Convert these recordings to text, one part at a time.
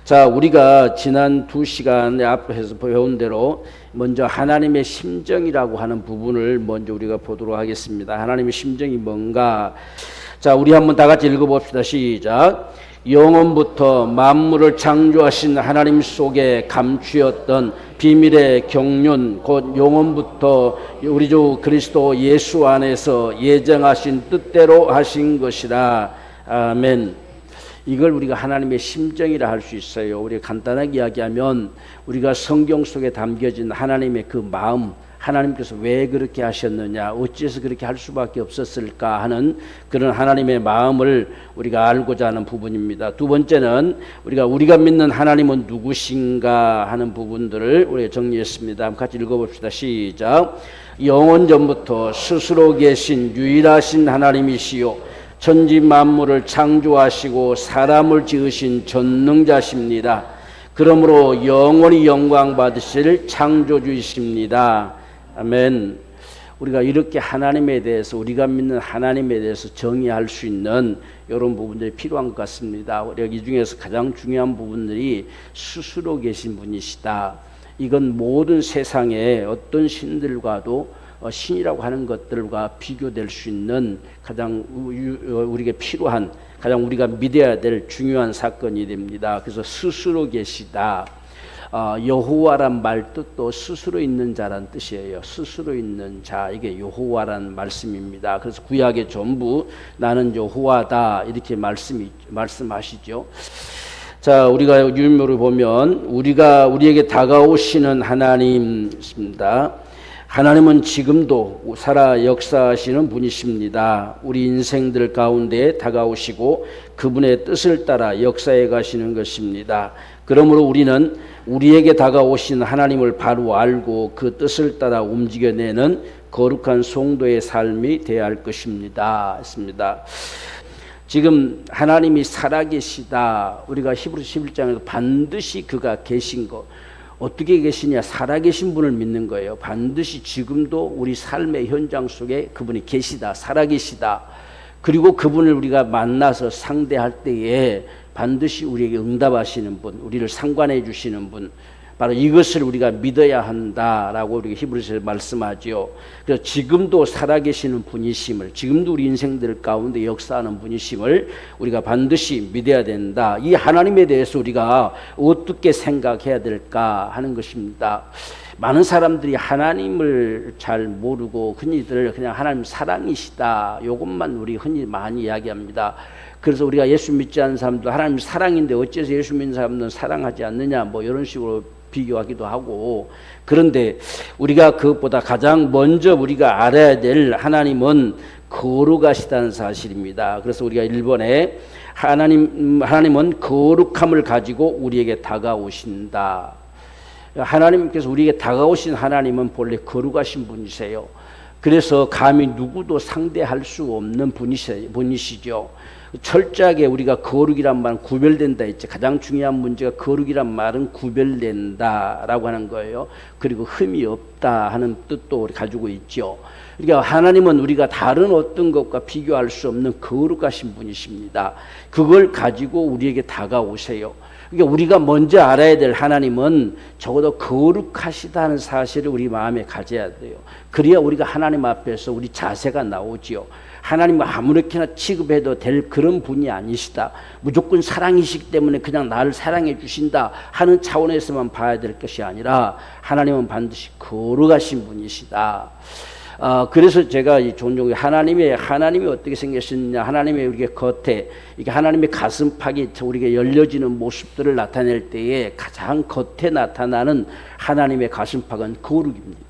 자, 우리가 지난 2시간에 앞에서 배운 대로 먼저 하나님의 심정이라고 하는 부분을 먼저 우리가 보도록 하겠습니다. 하나님의 심정이 뭔가? 자, 우리 한번 다 같이 읽어봅시다. 시작. 영원부터 만물을 창조하신 하나님 속에 감추었던 비밀의 경륜, 곧 영원부터 우리 주 그리스도 예수 안에서 예정하신 뜻대로 하신 것이라. 아멘. 이걸 우리가 하나님의 심정이라 할 수 있어요. 우리가 간단하게 이야기하면 우리가 성경 속에 담겨진 하나님의 그 마음, 하나님께서 왜 그렇게 하셨느냐, 어찌해서 그렇게 할 수밖에 없었을까 하는 그런 하나님의 마음을 우리가 알고자 하는 부분입니다. 두 번째는 우리가 믿는 하나님은 누구신가 하는 부분들을 우리가 정리했습니다. 같이 읽어봅시다. 시작. 영원 전부터 스스로 계신 유일하신 하나님이시요 천지 만물을 창조하시고 사람을 지으신 전능자십니다. 그러므로 영원히 영광 받으실 창조주이십니다. 아멘. 우리가 이렇게 하나님에 대해서, 우리가 믿는 하나님에 대해서 정의할 수 있는 이런 부분들이 필요한 것 같습니다. 우리가 이 중에서 가장 중요한 부분들이 스스로 계신 분이시다. 이건 모든 세상의 어떤 신들과도 신이라고 하는 것들과 비교될 수 있는 가장 우리에게 필요한, 가장 우리가 믿어야 될 중요한 사건이 됩니다. 그래서 스스로 계시다. 여호와란 말 뜻도 스스로 있는 자란 뜻이에요. 스스로 있는 자, 이게 여호와란 말씀입니다. 그래서 구약의 전부 나는 여호와다 이렇게 말씀하시죠. 자, 우리가 유물을 보면 우리에게 다가오시는 하나님입니다. 하나님은 지금도 살아 역사하시는 분이십니다. 우리 인생들 가운데 다가오시고 그분의 뜻을 따라 역사해 가시는 것입니다. 그러므로 우리는 우리에게 다가오신 하나님을 바로 알고 그 뜻을 따라 움직여내는 거룩한 성도의 삶이 되어야 할 것입니다. 했습니다. 지금 하나님이 살아계시다. 우리가 히브리서 11장에서 반드시 그가 계신 것. 어떻게 계시냐? 살아계신 분을 믿는 거예요. 반드시 지금도 우리 삶의 현장 속에 그분이 계시다. 살아계시다. 그리고 그분을 우리가 만나서 상대할 때에 반드시 우리에게 응답하시는 분, 우리를 상관해 주시는 분, 바로 이것을 우리가 믿어야 한다라고 우리가 히브리서에 말씀하죠. 그래서 지금도 살아계시는 분이심을, 지금도 우리 인생들 가운데 역사하는 분이심을 우리가 반드시 믿어야 된다. 이 하나님에 대해서 우리가 어떻게 생각해야 될까 하는 것입니다. 많은 사람들이 하나님을 잘 모르고 흔히들 그냥 하나님 사랑이시다, 이것만 우리 흔히 많이 이야기합니다. 그래서 우리가 예수 믿지 않는 사람도 하나님 사랑인데 어째서 예수 믿는 사람들은 사랑하지 않느냐, 뭐 이런 식으로 비교하기도 하고. 그런데 우리가 그것보다 가장 먼저 우리가 알아야 될 하나님은 거룩하시다는 사실입니다. 그래서 우리가 1번에 하나님은 거룩함을 가지고 우리에게 다가오신다. 하나님께서 우리에게 다가오신 하나님은 본래 거룩하신 분이세요. 그래서 감히 누구도 상대할 수 없는 분이시죠. 철저하게 우리가 거룩이란 말은 구별된다 했죠. 가장 중요한 문제가 거룩이란 말은 구별된다라고 하는 거예요. 그리고 흠이 없다 하는 뜻도 가지고 있죠. 그러니까 하나님은 우리가 다른 어떤 것과 비교할 수 없는 거룩하신 분이십니다. 그걸 가지고 우리에게 다가오세요. 그러니까 우리가 먼저 알아야 될 하나님은 적어도 거룩하시다는 사실을 우리 마음에 가져야 돼요. 그래야 우리가 하나님 앞에서 우리 자세가 나오지요. 하나님을 아무렇게나 취급해도 될 그런 분이 아니시다. 무조건 사랑이시기 때문에 그냥 나를 사랑해 주신다 하는 차원에서만 봐야 될 것이 아니라 하나님은 반드시 거룩하신 분이시다. 그래서 제가 종종 하나님이 어떻게 생겼느냐, 하나님의 우리의 겉에, 이게 하나님의 가슴팍이 우리에게 열려지는 모습들을 나타낼 때에 가장 겉에 나타나는 하나님의 가슴팍은 거룩입니다.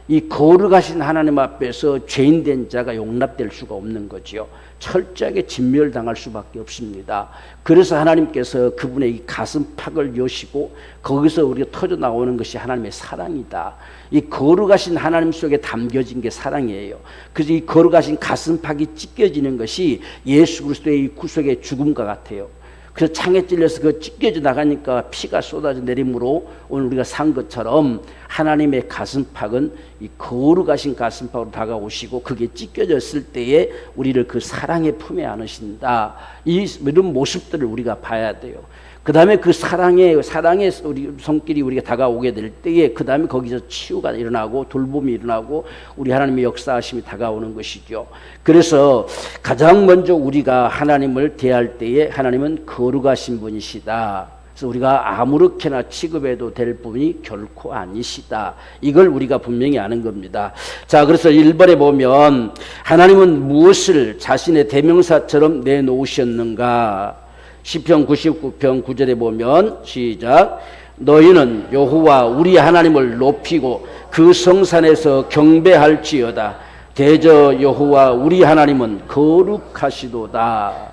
이 거룩하신 하나님 앞에서 죄인된 자가 용납될 수가 없는 거지요. 철저하게 진멸당할 수밖에 없습니다. 그래서 하나님께서 그분의 이 가슴팍을 여시고 거기서 우리가 터져 나오는 것이 하나님의 사랑이다. 이 거룩하신 하나님 속에 담겨진 게 사랑이에요. 그래서 이 거룩하신 가슴팍이 찢겨지는 것이 예수 그리스도의 이 구속의 죽음과 같아요. 그래서 창에 찔려서 그 찢겨져 나가니까 피가 쏟아져 내림으로 오늘 우리가 산 것처럼 하나님의 가슴팍은 이 거룩하신 가슴팍으로 다가오시고 그게 찢겨졌을 때에 우리를 그 사랑의 품에 안으신다. 이런 모습들을 우리가 봐야 돼요. 그 다음에 그 사랑의 우리 손길이 우리가 다가오게 될 때에 그 다음에 거기서 치유가 일어나고 돌봄이 일어나고 우리 하나님의 역사하심이 다가오는 것이죠. 그래서 가장 먼저 우리가 하나님을 대할 때에 하나님은 거룩하신 분이시다. 그래서 우리가 아무렇게나 취급해도 될 분이 결코 아니시다. 이걸 우리가 분명히 아는 겁니다. 자, 그래서 1번에 보면 하나님은 무엇을 자신의 대명사처럼 내놓으셨는가? 시편 99편 9절에 보면 시작. 너희는 여호와 우리 하나님을 높이고 그 성산에서 경배할지어다. 대저 여호와 우리 하나님은 거룩하시도다.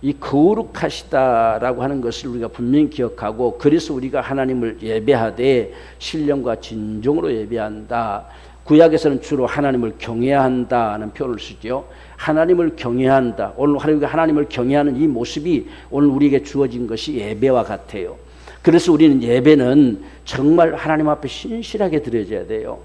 이 거룩하시다라고 하는 것을 우리가 분명히 기억하고, 그래서 우리가 하나님을 예배하되 신령과 진정으로 예배한다. 구약에서는 주로 하나님을 경외해야 한다는 표현을 쓰죠. 하나님을 경외한다. 오늘 하나님을 경외하는 이 모습이 오늘 우리에게 주어진 것이 예배와 같아요. 그래서 우리는 예배는 정말 하나님 앞에 신실하게 드려져야 돼요.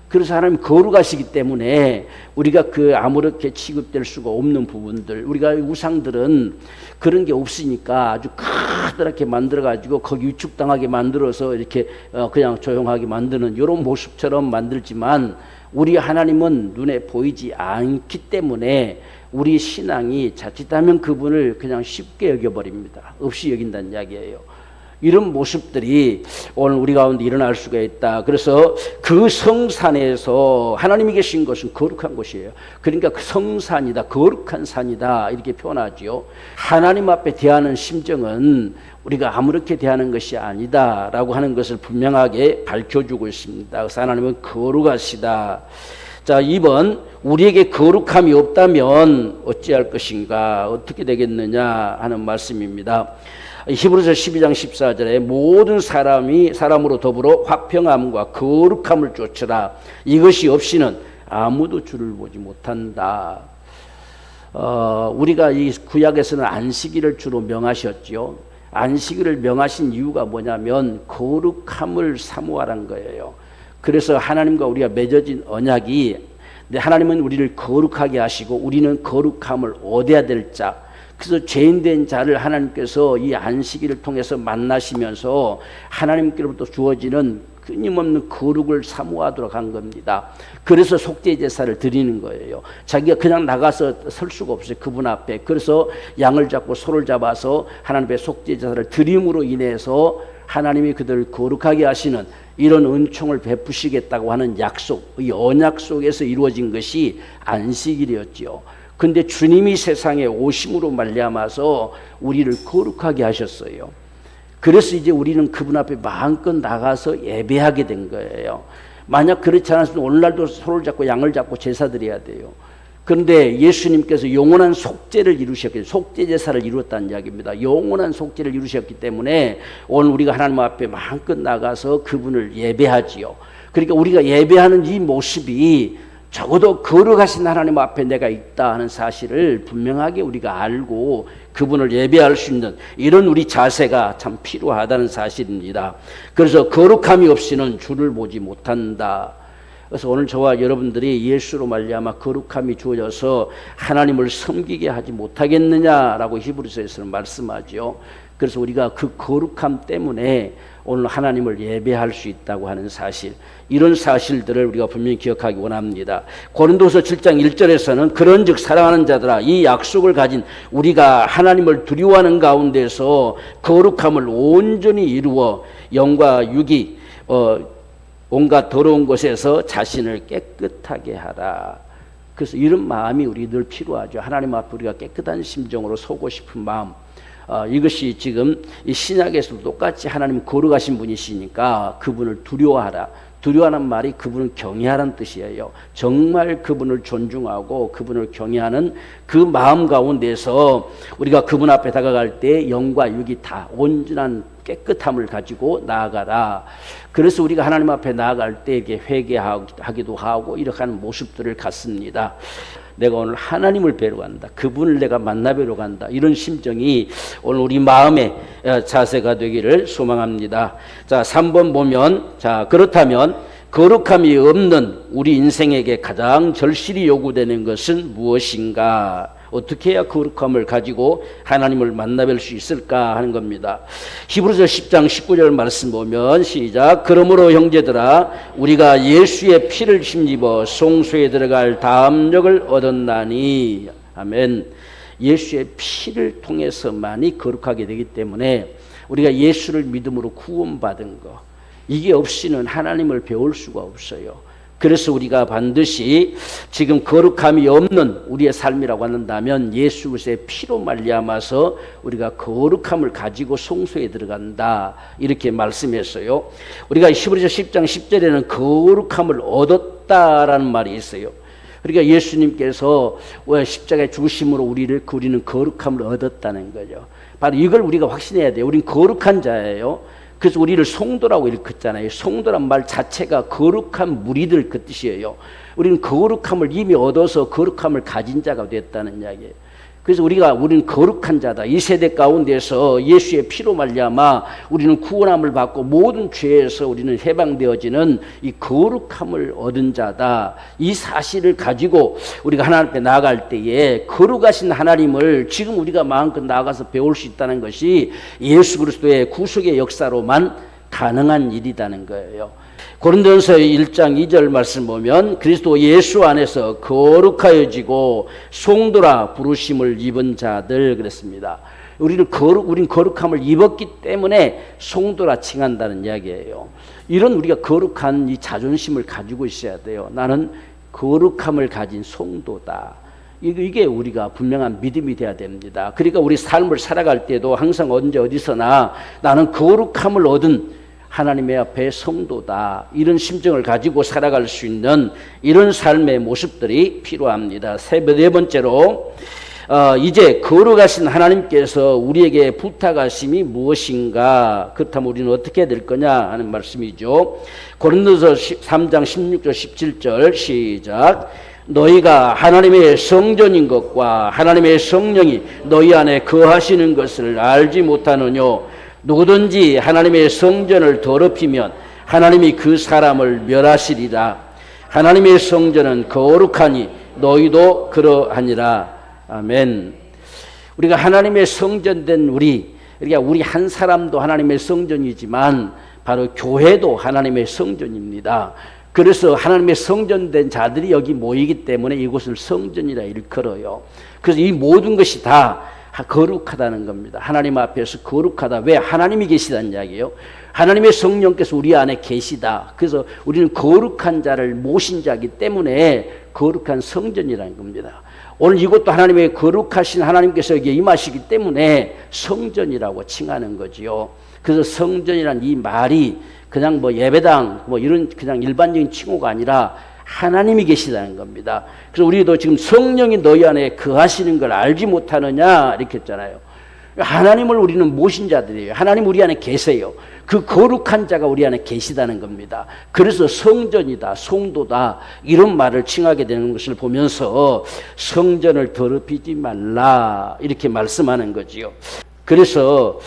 그래서 하나님 거룩하시기 때문에 우리가 그 아무렇게 취급될 수가 없는 부분들, 우리가 우상들은 그런 게 없으니까 아주 커다랗게 만들어가지고 거기 위축당하게 만들어서 이렇게 그냥 조용하게 만드는 이런 모습처럼 만들지만, 우리 하나님은 눈에 보이지 않기 때문에 우리 신앙이 자칫하면 그분을 그냥 쉽게 여겨버립니다. 없이 여긴다는 이야기예요. 이런 모습들이 오늘 우리 가운데 일어날 수가 있다. 그래서 그 성산에서 하나님이 계신 것은 거룩한 곳이에요. 그러니까 그 성산이다, 거룩한 산이다, 이렇게 표현하지요. 하나님 앞에 대하는 심정은 우리가 아무렇게 대하는 것이 아니다라고 하는 것을 분명하게 밝혀주고 있습니다. 그래서 하나님은 거룩하시다. 자, 2번, 우리에게 거룩함이 없다면 어찌할 것인가, 어떻게 되겠느냐 하는 말씀입니다. 히브리서 12장 14절에 모든 사람으로 더불어 화평함과 거룩함을 쫓으라. 이것이 없이는 아무도 주를 보지 못한다. 우리가 이 구약에서는 안식일을 주로 명하셨죠. 안식일을 명하신 이유가 뭐냐면 거룩함을 사모하라는 거예요. 그래서 하나님과 우리가 맺어진 언약이, 하나님은 우리를 거룩하게 하시고 우리는 거룩함을 얻어야 될 자, 그래서 죄인된 자를 하나님께서 이 안식일을 통해서 만나시면서 하나님께로부터 주어지는 끊임없는 거룩을 사모하도록 한 겁니다. 그래서 속죄 제사를 드리는 거예요. 자기가 그냥 나가서 설 수가 없어요, 그분 앞에. 그래서 양을 잡고 소를 잡아서 하나님의 속죄 제사를 드림으로 인해서 하나님이 그들을 거룩하게 하시는 이런 은총을 베푸시겠다고 하는 약속, 이 언약 속에서 이루어진 것이 안식일이었지요. 근데 주님이 세상에 오심으로 말미암아서 우리를 거룩하게 하셨어요. 그래서 이제 우리는 그분 앞에 마음껏 나가서 예배하게 된 거예요. 만약 그렇지 않았으면 오늘날도 소를 잡고 양을 잡고 제사 드려야 돼요. 그런데 예수님께서 영원한 속죄를 이루셨기, 속죄 제사를 이루었다는 이야기입니다. 영원한 속죄를 이루셨기 때문에 오늘 우리가 하나님 앞에 마음껏 나가서 그분을 예배하지요. 그러니까 우리가 예배하는 이 모습이 적어도 거룩하신 하나님 앞에 내가 있다 하는 사실을 분명하게 우리가 알고 그분을 예배할 수 있는 이런 우리 자세가 참 필요하다는 사실입니다. 그래서 거룩함이 없이는 주를 보지 못한다. 그래서 오늘 저와 여러분들이 예수로 말미암아 거룩함이 주어져서 하나님을 섬기게 하지 못하겠느냐라고 히브리서에서는 말씀하죠. 그래서 우리가 그 거룩함 때문에 오늘 하나님을 예배할 수 있다고 하는 사실, 이런 사실들을 우리가 분명히 기억하기 원합니다. 고린도서 7장 1절에서는 그런즉 사랑하는 자들아, 이 약속을 가진 우리가 하나님을 두려워하는 가운데서 거룩함을 온전히 이루어 영과 육이 온갖 더러운 것에서 자신을 깨끗하게 하라. 그래서 이런 마음이 우리 늘 필요하죠. 하나님 앞에 우리가 깨끗한 심정으로 서고 싶은 마음. 이것이 지금 이 신약에서도 똑같이 하나님 거룩하신 분이시니까 그분을 두려워하라. 두려워하는 말이 그분을 경외하라는 뜻이에요. 정말 그분을 존중하고 그분을 경외하는 그 마음 가운데서 우리가 그분 앞에 다가갈 때 영과 육이 다 온전한 깨끗함을 가지고 나아가라. 그래서 우리가 하나님 앞에 나아갈 때 이렇게 회개하기도 하고 이렇게 하는 모습들을 갖습니다. 내가 오늘 하나님을 뵈러 간다, 그분을 내가 만나 뵈러 간다, 이런 심정이 오늘 우리 마음의 자세가 되기를 소망합니다. 자, 3번 보면, 자, 그렇다면 거룩함이 없는 우리 인생에게 가장 절실히 요구되는 것은 무엇인가? 어떻게 해야 거룩함을 가지고 하나님을 만나뵐 수 있을까 하는 겁니다. 히브리서 10장 19절 말씀 보면 시작. 그러므로 형제들아 우리가 예수의 피를 힘입어 성소에 들어갈 담력을 얻었나니. 아멘. 예수의 피를 통해서만이 거룩하게 되기 때문에 우리가 예수를 믿음으로 구원받은 거, 이게 없이는 하나님을 배울 수가 없어요. 그래서 우리가 반드시 지금 거룩함이 없는 우리의 삶이라고 한다면 예수 그리스도의 피로 말미암아서 우리가 거룩함을 가지고 성소에 들어간다, 이렇게 말씀했어요. 우리가 히브리서 10장 10절에는 거룩함을 얻었다라는 말이 있어요. 그러니까 예수님께서 십자가에 죽으심으로 우리는 거룩함을 얻었다는 거죠. 바로 이걸 우리가 확신해야 돼요. 우리는 거룩한 자예요. 그래서 우리를 성도라고 일컫잖아요. 성도란 말 자체가 거룩한 무리들 그 뜻이에요. 우리는 거룩함을 이미 얻어서 거룩함을 가진 자가 됐다는 이야기예요. 그래서 우리는 거룩한 자다. 이 세대 가운데서 예수의 피로 말미암아 우리는 구원함을 받고 모든 죄에서 우리는 해방되어지는 이 거룩함을 얻은 자다. 이 사실을 가지고 우리가 하나님 앞에 나아갈 때에 거룩하신 하나님을 지금 우리가 마음껏 나아가서 배울 수 있다는 것이 예수 그리스도의 구속의 역사로만 가능한 일이라는 거예요. 고린도전서 1장 2절 말씀 보면 그리스도 예수 안에서 거룩하여지고 성도라 부르심을 입은 자들 그랬습니다. 우리는 거룩함을 입었기 때문에 성도라 칭한다는 이야기예요. 이런 우리가 거룩한 이 자존심을 가지고 있어야 돼요. 나는 거룩함을 가진 성도다. 이게 우리가 분명한 믿음이 돼야 됩니다. 그러니까 우리 삶을 살아갈 때도 항상 언제 어디서나 나는 거룩함을 얻은 하나님의 앞에 성도다, 이런 심정을 가지고 살아갈 수 있는 이런 삶의 모습들이 필요합니다. 네 번째로 이제 거룩하신 하나님께서 우리에게 부탁하심이 무엇인가, 그렇다면 우리는 어떻게 될 거냐 하는 말씀이죠. 고린도서 3장 16절 17절 시작. 너희가 하나님의 성전인 것과 하나님의 성령이 너희 안에 거하시는 것을 알지 못하느뇨. 누구든지 하나님의 성전을 더럽히면 하나님이 그 사람을 멸하시리라. 하나님의 성전은 거룩하니 너희도 그러하니라. 아멘. 우리가 하나님의 성전된 그러니까 우리 한 사람도 하나님의 성전이지만 바로 교회도 하나님의 성전입니다. 그래서 하나님의 성전된 자들이 여기 모이기 때문에 이곳을 성전이라 일컬어요. 그래서 이 모든 것이 다 거룩하다는 겁니다. 하나님 앞에서 거룩하다. 왜? 하나님이 계시다는 이야기예요. 하나님의 성령께서 우리 안에 계시다. 그래서 우리는 거룩한 자를 모신 자이기 때문에 거룩한 성전이라는 겁니다. 오늘 이것도 하나님의 거룩하신 하나님께서 여기에 임하시기 때문에 성전이라고 칭하는 거지요. 그래서 성전이란 이 말이 그냥 예배당 이런 그냥 일반적인 칭호가 아니라 하나님이 계시다는 겁니다. 그래서 우리도 지금 성령이 너희 안에 거하시는 걸 알지 못하느냐 이렇게 했잖아요. 하나님을 우리는 모신 자들이에요. 하나님 우리 안에 계세요. 그 거룩한 자가 우리 안에 계시다는 겁니다. 그래서 성전이다, 성도다, 이런 말을 칭하게 되는 것을 보면서 성전을 더럽히지 말라 이렇게 말씀하는 거지요. 그래서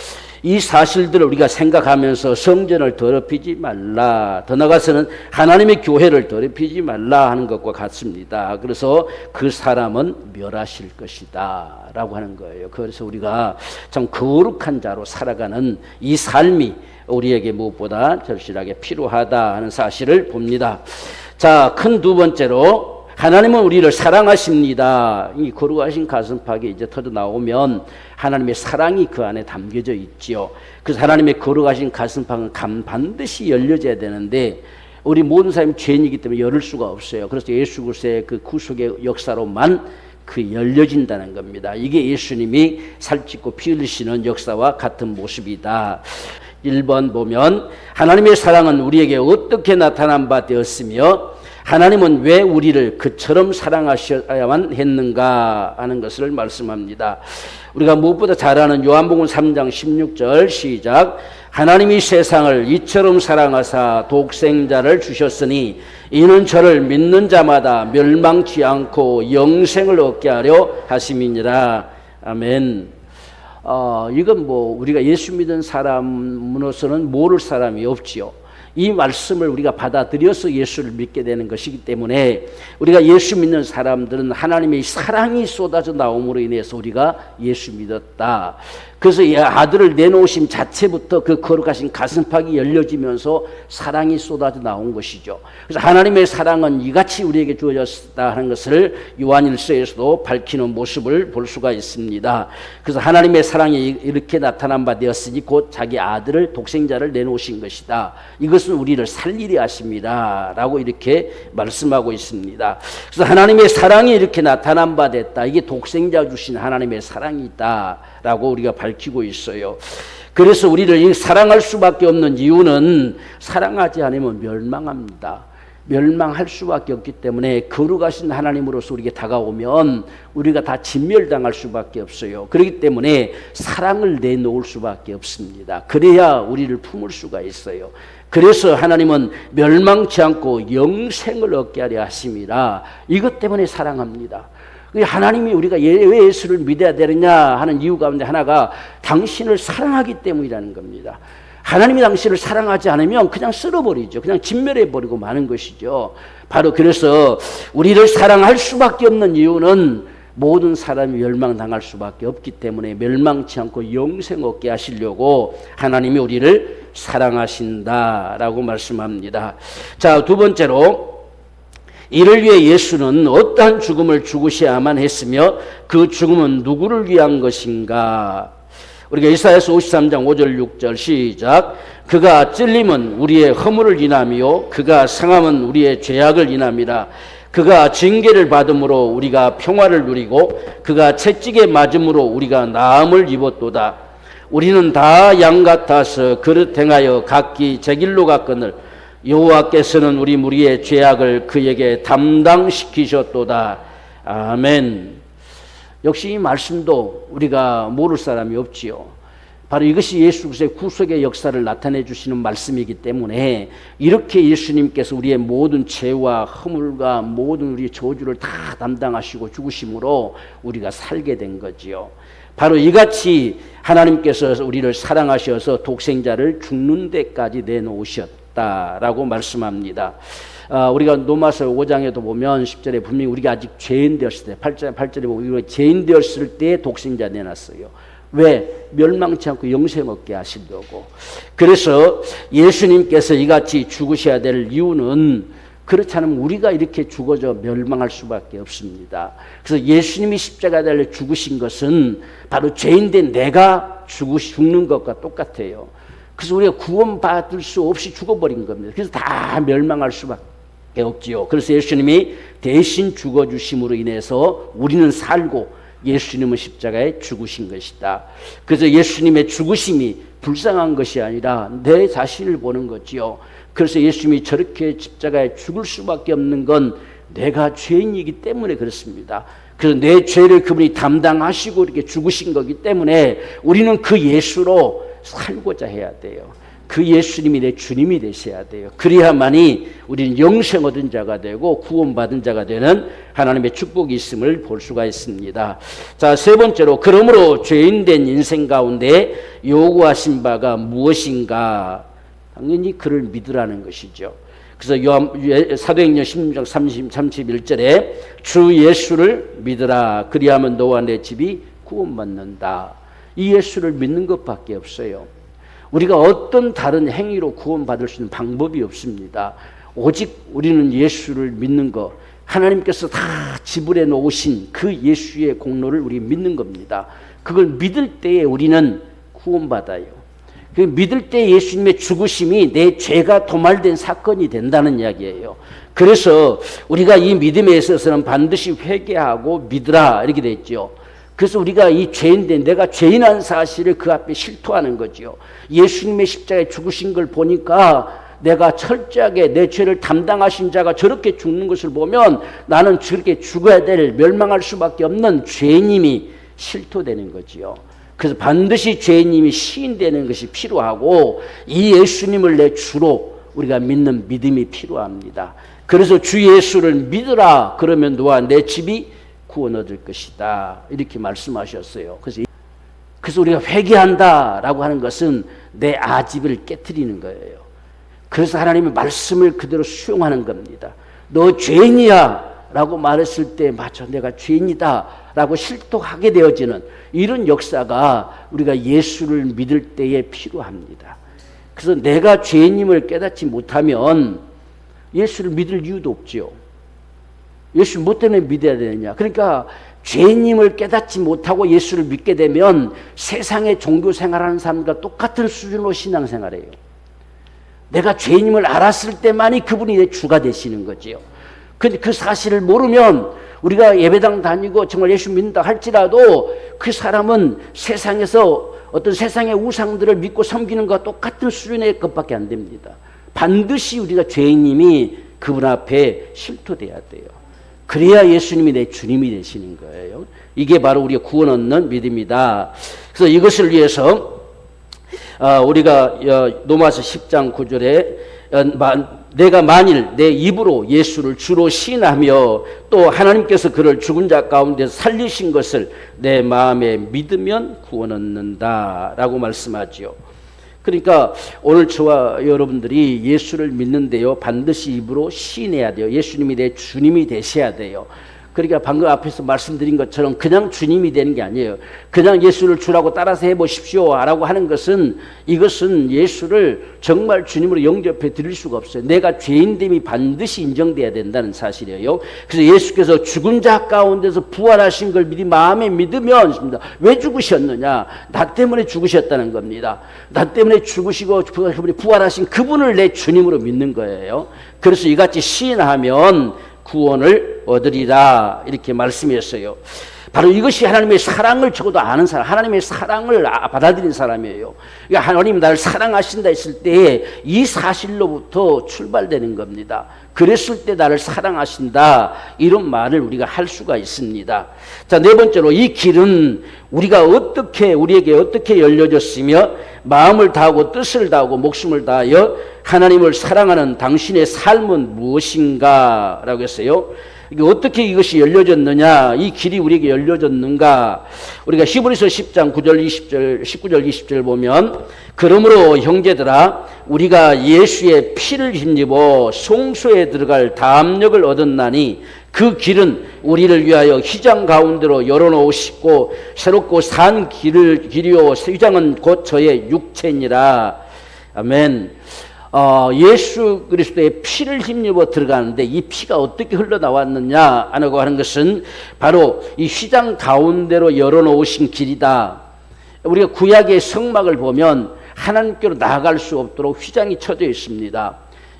이 사실들을 우리가 생각하면서 성전을 더럽히지 말라, 더 나아가서는 하나님의 교회를 더럽히지 말라 하는 것과 같습니다. 그래서 그 사람은 멸하실 것이다 라고 하는 거예요. 그래서 우리가 참 거룩한 자로 살아가는 이 삶이 우리에게 무엇보다 절실하게 필요하다 하는 사실을 봅니다. 자, 큰 두 번째로 하나님은 우리를 사랑하십니다. 이 거룩하신 가슴팍이 이제 터져 나오면 하나님의 사랑이 그 안에 담겨져 있지요. 그래서 하나님의 거룩하신 가슴팍은 반드시 열려져야 되는데 우리 모든 사람이 죄인이기 때문에 열을 수가 없어요. 그래서 예수 그리스도의 그 구속의 역사로만 그 열려진다는 겁니다. 이게 예수님이 살찌고 피 흘리시는 역사와 같은 모습이다. 1번 보면 하나님의 사랑은 우리에게 어떻게 나타난 바 되었으며 하나님은 왜 우리를 그처럼 사랑하셔야만 했는가 하는 것을 말씀합니다. 우리가 무엇보다 잘 아는 요한복음 3장 16절 시작. 하나님이 세상을 이처럼 사랑하사 독생자를 주셨으니 이는 저를 믿는 자마다 멸망치 않고 영생을 얻게 하려 하심이니라. 아멘. 이건 우리가 예수 믿은 사람으로서는 모를 사람이 없지요. 이 말씀을 우리가 받아들여서 예수를 믿게 되는 것이기 때문에 우리가 예수 믿는 사람들은 하나님의 사랑이 쏟아져 나옴으로 인해서 우리가 예수 믿었다. 그래서 이 아들을 내놓으심 자체부터 그 거룩하신 가슴팍이 열려지면서 사랑이 쏟아져 나온 것이죠. 그래서 하나님의 사랑은 이같이 우리에게 주어졌다 하는 것을 요한일서에서도 밝히는 모습을 볼 수가 있습니다. 그래서 하나님의 사랑이 이렇게 나타난 바 되었으니 곧 자기 아들을 독생자를 내놓으신 것이다. 이것은 우리를 살리려 하십니다 라고 이렇게 말씀하고 있습니다. 그래서 하나님의 사랑이 이렇게 나타난 바 됐다. 이게 독생자 주신 하나님의 사랑이다 라고 우리가 밝히고 있어요. 그래서 우리를 사랑할 수밖에 없는 이유는 사랑하지 않으면 멸망합니다. 멸망할 수밖에 없기 때문에 거룩하신 하나님으로서 우리에게 다가오면 우리가 다 진멸당할 수밖에 없어요. 그렇기 때문에 사랑을 내놓을 수밖에 없습니다. 그래야 우리를 품을 수가 있어요. 그래서 하나님은 멸망치 않고 영생을 얻게 하려 하심이라. 이것 때문에 사랑합니다. 하나님이 우리가 왜 예수를 믿어야 되느냐 하는 이유 가운데 하나가 당신을 사랑하기 때문이라는 겁니다. 하나님이 당신을 사랑하지 않으면 그냥 쓸어버리죠. 그냥 진멸해버리고 마는 것이죠. 바로 그래서 우리를 사랑할 수밖에 없는 이유는 모든 사람이 멸망당할 수밖에 없기 때문에 멸망치 않고 영생 얻게 하시려고 하나님이 우리를 사랑하신다라고 말씀합니다. 자, 두 번째로 이를 위해 예수는 어떠한 죽음을 죽으셔야만 했으며 그 죽음은 누구를 위한 것인가? 우리가 이사야서 53장 5절 6절 시작. 그가 찔림은 우리의 허물을 인하며 그가 상함은 우리의 죄악을 인함이라. 그가 징계를 받음으로 우리가 평화를 누리고 그가 채찍에 맞음으로 우리가 나음을 입었도다. 우리는 다 양 같아서 그릇 행하여 각기 제 길로 갔거늘 여호와께서는 우리 무리의 죄악을 그에게 담당시키셨도다. 아멘. 역시 이 말씀도 우리가 모를 사람이 없지요. 바로 이것이 예수 그리스도의 구속의 역사를 나타내 주시는 말씀이기 때문에 이렇게 예수님께서 우리의 모든 죄와 허물과 모든 우리의 저주를 다 담당하시고 죽으심으로 우리가 살게 된 거지요. 바로 이같이 하나님께서 우리를 사랑하셔서 독생자를 죽는 데까지 내놓으셨다라고 말씀합니다. 우리가 로마서 5장에도 보면 10절에 분명히 우리가 아직 죄인 되었을 때 8절에 보면 우리가 죄인 되었을 때 독생자 내놨어요. 왜? 멸망치 않고 영생 얻게 하시려고. 그래서 예수님께서 이같이 죽으셔야 될 이유는 그렇지 않으면 우리가 이렇게 죽어져 멸망할 수밖에 없습니다. 그래서 예수님이 십자가에 달려 죽으신 것은 바로 죄인된 내가 죽는 것과 똑같아요. 그래서 우리가 구원받을 수 없이 죽어버린 겁니다. 그래서 다 멸망할 수밖에 없지요. 그래서 예수님이 대신 죽어주심으로 인해서 우리는 살고 예수님은 십자가에 죽으신 것이다. 그래서 예수님의 죽으심이 불쌍한 것이 아니라 내 자신을 보는 거지요. 그래서 예수님이 저렇게 십자가에 죽을 수밖에 없는 건 내가 죄인이기 때문에 그렇습니다. 그래서 내 죄를 그분이 담당하시고 이렇게 죽으신 거기 때문에 우리는 그 예수로 살고자 해야 돼요. 그 예수님이 내 주님이 되셔야 돼요. 그래야만이 우리는 영생 얻은 자가 되고 구원받은 자가 되는 하나님의 축복이 있음을 볼 수가 있습니다. 자, 세 번째로 그러므로 죄인된 인생 가운데 요구하신 바가 무엇인가? 당연히 그를 믿으라는 것이죠. 그래서 사도행전 16장 31절에 주 예수를 믿으라. 그리하면 너와 내 집이 구원받는다. 이 예수를 믿는 것밖에 없어요. 우리가 어떤 다른 행위로 구원받을 수 있는 방법이 없습니다. 오직 우리는 예수를 믿는 것, 하나님께서 다 지불해 놓으신 그 예수의 공로를 우리 믿는 겁니다. 그걸 믿을 때에 우리는 구원받아요. 그 믿을 때 예수님의 죽으심이 내 죄가 도말된 사건이 된다는 이야기예요. 그래서 우리가 이 믿음에 있어서는 반드시 회개하고 믿으라 이렇게 돼 있죠. 그래서 우리가 이 죄인된 내가 죄인한 사실을 그 앞에 실토하는 거죠. 예수님의 십자가에 죽으신 걸 보니까 내가 철저하게 내 죄를 담당하신 자가 저렇게 죽는 것을 보면 나는 저렇게 죽어야 될 멸망할 수밖에 없는 죄인임이 실토되는 거지요. 그래서 반드시 죄인임이 시인되는 것이 필요하고 이 예수님을 내 주로 우리가 믿는 믿음이 필요합니다. 그래서 주 예수를 믿으라. 그러면 너와 내 집이 구원 얻을 것이다. 이렇게 말씀하셨어요. 그래서 우리가 회개한다라고 하는 것은 내 아집을 깨트리는 거예요. 그래서 하나님의 말씀을 그대로 수용하는 겁니다. 너 죄인이야 라고 말했을 때 맞아 내가 죄인이다 라고 실토하게 되어지는 이런 역사가 우리가 예수를 믿을 때에 필요합니다. 그래서 내가 죄인임을 깨닫지 못하면 예수를 믿을 이유도 없지요. 예수 뭐 때문에 믿어야 되느냐. 그러니까 죄인임을 깨닫지 못하고 예수를 믿게 되면 세상의 종교 생활하는 사람과 똑같은 수준으로 신앙생활해요. 내가 죄인임을 알았을 때만이 그분이 내 주가 되시는 거지요. 근데 그 사실을 모르면 우리가 예배당 다니고 정말 예수 믿는다 할지라도 그 사람은 세상에서 어떤 세상의 우상들을 믿고 섬기는 것과 똑같은 수준의 것밖에 안 됩니다. 반드시 우리가 죄인임이 그분 앞에 실토돼야 돼요. 그래야 예수님이 내 주님이 되시는 거예요. 이게 바로 우리가 구원 얻는 믿음이다. 그래서 이것을 위해서 우리가 로마서 10장 9절에 내가 만일 내 입으로 예수를 주로 시인하며 또 하나님께서 그를 죽은 자 가운데서 살리신 것을 내 마음에 믿으면 구원 얻는다 라고 말씀하지요. 그러니까 오늘 저와 여러분들이 예수를 믿는데요 반드시 입으로 시인해야 돼요. 예수님이 내 주님이 되셔야 돼요. 그러니까 방금 앞에서 말씀드린 것처럼 그냥 주님이 되는 게 아니에요. 그냥 예수를 주라고 따라서 해보십시오 라고 하는 것은 이것은 예수를 정말 주님으로 영접해 드릴 수가 없어요. 내가 죄인됨이 반드시 인정돼야 된다는 사실이에요. 그래서 예수께서 죽은 자 가운데서 부활하신 걸 미리 마음에 믿으면 왜 죽으셨느냐. 나 때문에 죽으셨다는 겁니다. 나 때문에 죽으시고 부활하신 그분을 내 주님으로 믿는 거예요. 그래서 이같이 시인하면 구원을 얻으리라 이렇게 말씀했어요. 바로 이것이 하나님의 사랑을 적어도 아는 사람, 하나님의 사랑을 받아들인 사람이에요. 그러니까 하나님 나를 사랑하신다 했을 때 이 사실로부터 출발되는 겁니다. 그랬을 때 나를 사랑하신다 이런 말을 우리가 할 수가 있습니다. 자, 네 번째로 이 길은 우리에게 어떻게 열려졌으며 마음을 다하고 뜻을 다하고 목숨을 다하여 하나님을 사랑하는 당신의 삶은 무엇인가 라고 했어요. 어떻게 이것이 열려졌느냐, 이 길이 우리에게 열려졌는가. 우리가 히브리서 10장 9절 20절 19절 20절 보면 그러므로 형제들아 우리가 예수의 피를 힘입어 송수에 들어갈 담력을 얻었나니 그 길은 우리를 위하여 휘장 가운데로 열어놓으시고 새롭고 산 길이요 휘장은 곧 저의 육체니라. 아멘. 예수 그리스도의 피를 힘입어 들어가는데 이 피가 어떻게 흘러나왔느냐 하고 하는 것은 바로 이 휘장 가운데로 열어놓으신 길이다. 우리가 구약의 성막을 보면 하나님께로 나아갈 수 없도록 휘장이 쳐져 있습니다.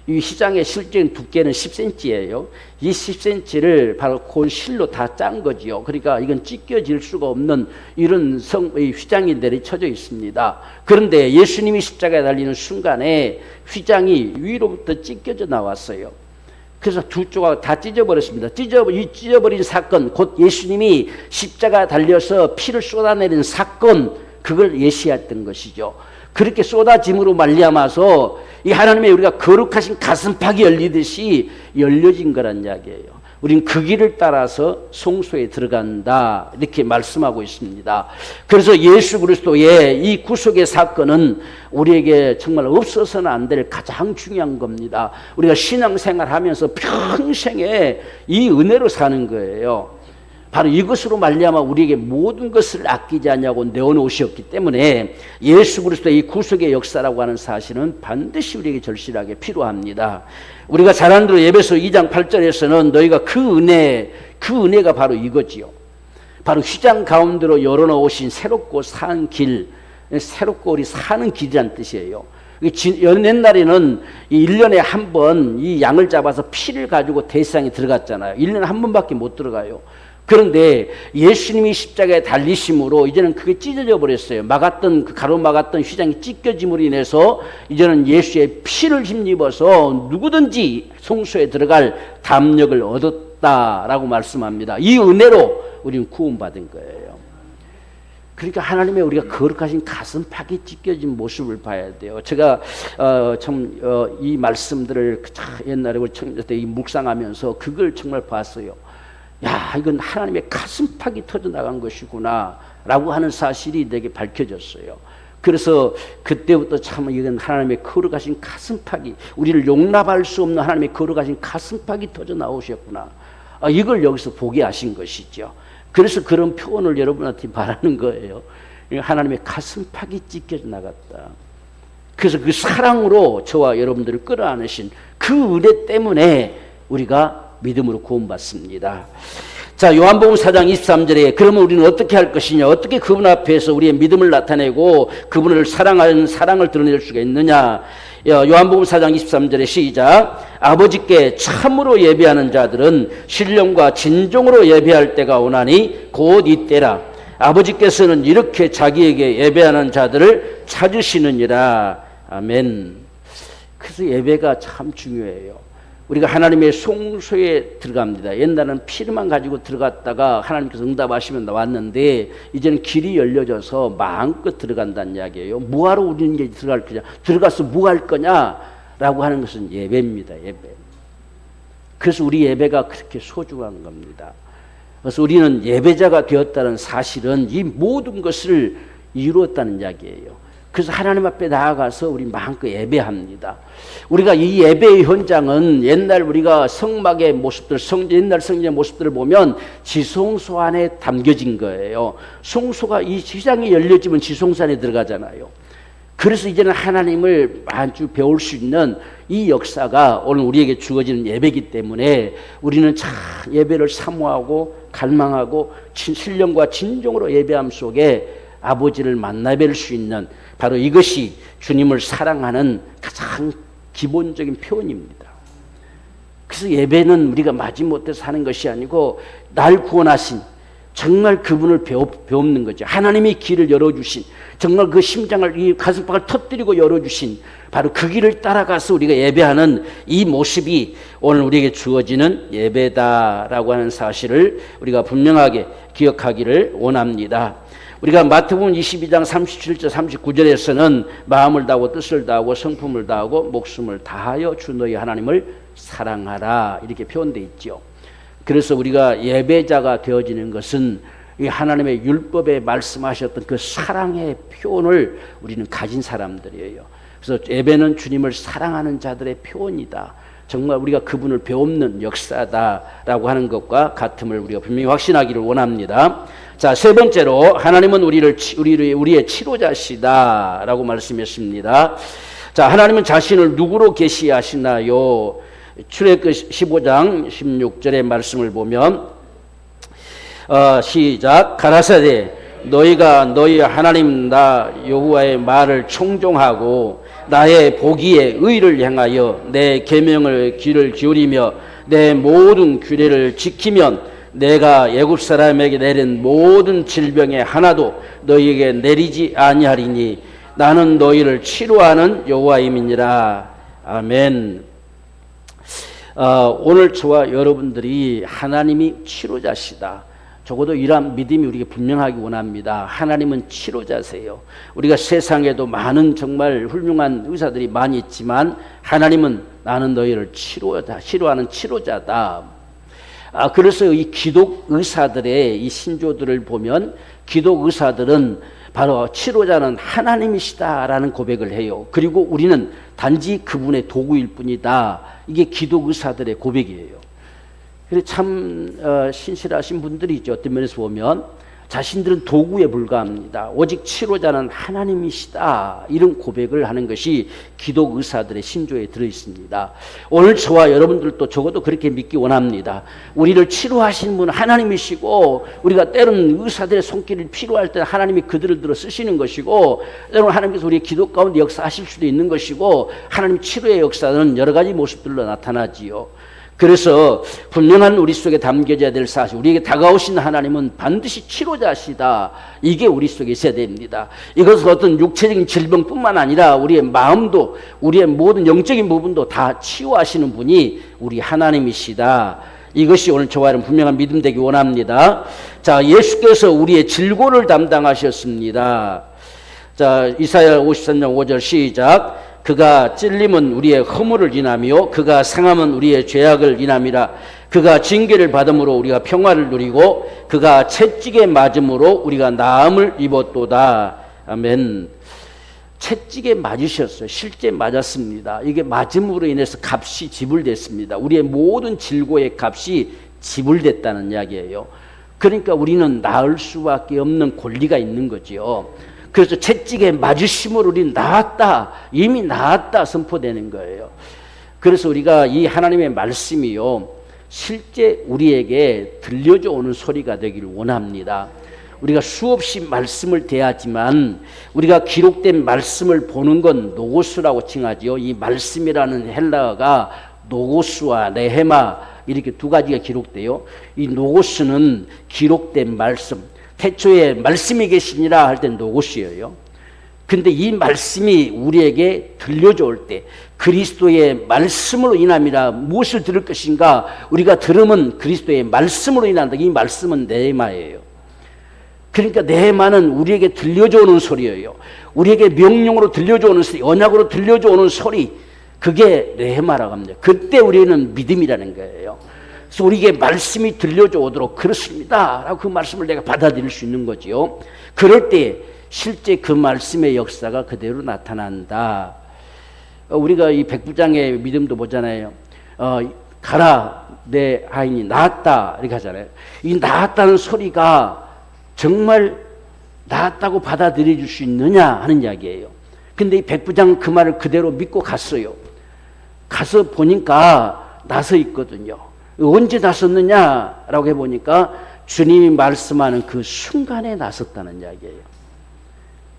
이 휘장의 실제적인 두께는 10cm예요. 이 10cm를 바로 그 실로 다 짠 거지요. 그러니까 이건 찢겨질 수가 없는 이런 휘장이 내리쳐져 있습니다. 그런데 예수님이 십자가에 달리는 순간에 휘장이 위로부터 찢겨져 나왔어요. 그래서 두 조각 다 찢어버렸습니다. 이 찢어버린 사건, 곧 예수님이 십자가에 달려서 피를 쏟아내린 사건, 그걸 예시했던 것이죠. 그렇게 쏟아짐으로 말미암아서 이 하나님의 우리가 거룩하신 가슴팍이 열리듯이 열려진 거란 이야기예요. 우리는 그 길을 따라서 성소에 들어간다 이렇게 말씀하고 있습니다. 그래서 예수 그리스도의 이 구속의 사건은 우리에게 정말 없어서는 안 될 가장 중요한 겁니다. 우리가 신앙생활하면서 평생에 이 은혜로 사는 거예요. 바로 이것으로 말미암아 우리에게 모든 것을 아끼지 않냐고 내어놓으셨기 때문에 예수 그리스도의 이 구속의 역사라고 하는 사실은 반드시 우리에게 절실하게 필요합니다. 우리가 잘 아는 대로 에베소 2장 8절에서는 너희가 그 은혜가 바로 이거지요. 바로 휘장 가운데로 열어놓으신 새롭고 산 길, 새롭고 우리 사는 길이란 뜻이에요. 옛날에는 1년에 한 번 이 양을 잡아서 피를 가지고 대상에 들어갔잖아요. 1년에 한 번밖에 못 들어가요. 그런데 예수님이 십자가에 달리심으로 이제는 그게 찢어져 버렸어요. 가로막았던 휘장이 찢겨짐으로 인해서 이제는 예수의 피를 힘입어서 누구든지 성소에 들어갈 담력을 얻었다라고 말씀합니다. 이 은혜로 우리는 구원받은 거예요. 그러니까 하나님의 우리가 거룩하신 가슴팍이 찢겨진 모습을 봐야 돼요. 제가 이 말씀들을 옛날에 우리 청년 때 묵상하면서 그걸 정말 봤어요. 야, 이건 하나님의 가슴팍이 터져나간 것이구나 라고 하는 사실이 내게 밝혀졌어요. 그래서 그때부터 참 이건 하나님의 거룩하신 가슴팍이, 우리를 용납할 수 없는 하나님의 거룩하신 가슴팍이 터져 나오셨구나. 이걸 여기서 보게 하신 것이죠. 그래서 그런 표현을 여러분한테 바라는 거예요. 하나님의 가슴팍이 찢겨져 나갔다. 그래서 그 사랑으로 저와 여러분들을 끌어안으신 그 은혜 때문에 우리가 믿음으로 구원받습니다. 자, 요한복음 4장 23절에 그러면 우리는 어떻게 할 것이냐, 어떻게 그분 앞에서 우리의 믿음을 나타내고 그분을 사랑하는 사랑을 드러낼 수가 있느냐. 요한복음 4장 23절에 시작. 아버지께 참으로 예배하는 자들은 신령과 진정으로 예배할 때가 오나니 곧 이때라. 아버지께서는 이렇게 자기에게 예배하는 자들을 찾으시느니라. 아멘. 그래서 예배가 참 중요해요. 우리가 하나님의 송소에 들어갑니다. 옛날에는 피를만 가지고 들어갔다가 하나님께서 응답하시면 나왔는데 이제는 길이 열려져서 마음껏 들어간다는 이야기예요. 뭐하러 우리는 이제 들어갈 거냐, 들어가서 뭐 할 거냐라고 하는 것은 예배입니다. 예배. 그래서 우리 예배가 그렇게 소중한 겁니다. 그래서 우리는 예배자가 되었다는 사실은 이 모든 것을 이루었다는 이야기예요. 그래서 하나님 앞에 나아가서 우리 마음껏 예배합니다. 우리가 이 예배의 현장은 옛날 우리가 성막의 모습들, 옛날 성전의 모습들을 보면 지성소 안에 담겨진 거예요. 성소가 이 시장이 열려지면 지성소 안에 들어가잖아요. 그래서 이제는 하나님을 아주 배울 수 있는 이 역사가 오늘 우리에게 주어지는 예배이기 때문에 우리는 참 예배를 사모하고 갈망하고 신령과 진정으로 예배함 속에 아버지를 만나뵐 수 있는 바로 이것이 주님을 사랑하는 가장 기본적인 표현입니다. 그래서 예배는 우리가 마지못해서 하는 것이 아니고 날 구원하신 정말 그분을 배우는 거죠. 하나님이 길을 열어주신, 정말 그 심장을, 이 가슴팍을 터뜨리고 열어주신 바로 그 길을 따라가서 우리가 예배하는 이 모습이 오늘 우리에게 주어지는 예배다라고 하는 사실을 우리가 분명하게 기억하기를 원합니다. 우리가 마태복음 22장 37절 39절에서는 마음을 다하고 뜻을 다하고 성품을 다하고 목숨을 다하여 주 너희 하나님을 사랑하라 이렇게 표현되어 있죠. 그래서 우리가 예배자가 되어지는 것은 이 하나님의 율법에 말씀하셨던 그 사랑의 표현을 우리는 가진 사람들이에요. 그래서 예배는 주님을 사랑하는 자들의 표현이다. 정말 우리가 그분을 배우는 역사다라고 하는 것과 같음을 우리가 분명히 확신하기를 원합니다. 자, 세 번째로 하나님은 우리의 치료자시다라고 말씀했습니다. 자, 하나님은 자신을 누구로 계시하시나요? 출애굽 15장 16절의 말씀을 보면 시작. 가라사대 너희가 너희 하나님 나 여호와의 말을 청종하고 나의 보기에 의를 행하여 내 계명을 귀를 기울이며 내 모든 규례를 지키면 내가 애굽 사람에게 내린 모든 질병에 하나도 너희에게 내리지 아니하리니 나는 너희를 치료하는 여호와임이니라. 아멘. 오늘 저와 여러분들이 하나님이 치료자시다. 적어도 이러한 믿음이 우리에게 분명하기 원합니다. 하나님은 치료자세요. 우리가 세상에도 많은 정말 훌륭한 의사들이 많이 있지만 하나님은 나는 너희를 치료하는 치료자다. 그래서 이 기독 의사들의 이 신조들을 보면 기독 의사들은 바로 치료자는 하나님이시다라는 고백을 해요. 그리고 우리는 단지 그분의 도구일 뿐이다. 이게 기독 의사들의 고백이에요. 그래서 참 신실하신 분들이 있죠. 어떤 면에서 보면 자신들은 도구에 불과합니다. 오직 치료자는 하나님이시다. 이런 고백을 하는 것이 기독 의사들의 신조에 들어있습니다. 오늘 저와 여러분들도 적어도 그렇게 믿기 원합니다. 우리를 치료하시는 분은 하나님이시고 우리가 때로는 의사들의 손길이 필요할 때 하나님이 그들을 들어 쓰시는 것이고 때로는 하나님께서 우리의 기도 가운데 역사하실 수도 있는 것이고 하나님 치료의 역사는 여러 가지 모습들로 나타나지요. 그래서 분명한 우리 속에 담겨져야 될 사실, 우리에게 다가오신 하나님은 반드시 치료자시다. 이게 우리 속에 있어야 됩니다. 이것은 어떤 육체적인 질병뿐만 아니라 우리의 마음도, 우리의 모든 영적인 부분도 다 치유하시는 분이 우리 하나님이시다. 이것이 오늘 저와 여러분 분명한 믿음 되기 원합니다. 자, 예수께서 우리의 질고를 담당하셨습니다. 자, 이사야 53장 5절 시작. 그가 찔림은 우리의 허물을 인하며 그가 상함은 우리의 죄악을 인함이라. 그가 징계를 받음으로 우리가 평화를 누리고 그가 채찍에 맞음으로 우리가 나음을 입었도다. 아멘. 채찍에 맞으셨어요. 실제 맞았습니다. 이게 맞음으로 인해서 값이 지불됐습니다. 우리의 모든 질고의 값이 지불됐다는 이야기예요. 그러니까 우리는 나을 수밖에 없는 권리가 있는 거지요. 그래서 채찍에 맞으심으로 우리는 나았다, 이미 나았다 선포되는 거예요. 그래서 우리가 이 하나님의 말씀이요, 실제 우리에게 들려져 오는 소리가 되기를 원합니다. 우리가 수없이 말씀을 대하지만 우리가 기록된 말씀을 보는 건 노고스라고 칭하지요. 이 말씀이라는 헬라어가 노고스와 레헤마 이렇게 두 가지가 기록돼요. 이 노고스는 기록된 말씀, 태초에 말씀이 계시니라 할 때 노고스예요. 근데 이 말씀이 우리에게 들려져 올 때 그리스도의 말씀으로 인함이라 무엇을 들을 것인가? 우리가 들으면 그리스도의 말씀으로 인한다. 이 말씀은 네헤마예요. 그러니까 네헤마는 우리에게 들려져 오는 소리예요. 우리에게 명령으로 들려져 오는 소리, 언약으로 들려져 오는 소리, 그게 네헤마라고 합니다. 그때 우리는 믿음이라는 거예요. 그래서 우리에게 말씀이 들려져 오도록 그렇습니다 라고 그 말씀을 내가 받아들일 수 있는 거지요. 그럴 때 실제 그 말씀의 역사가 그대로 나타난다. 우리가 이 백부장의 믿음도 보잖아요. 가라 내 아인이 나았다 이렇게 하잖아요. 이 나았다는 소리가 정말 나았다고 받아들여 줄 수 있느냐 하는 이야기예요. 근데 이 백부장은 그 말을 그대로 믿고 갔어요. 가서 보니까 나서 있거든요. 언제 나섰느냐라고 해보니까 주님이 말씀하는 그 순간에 나섰다는 이야기예요.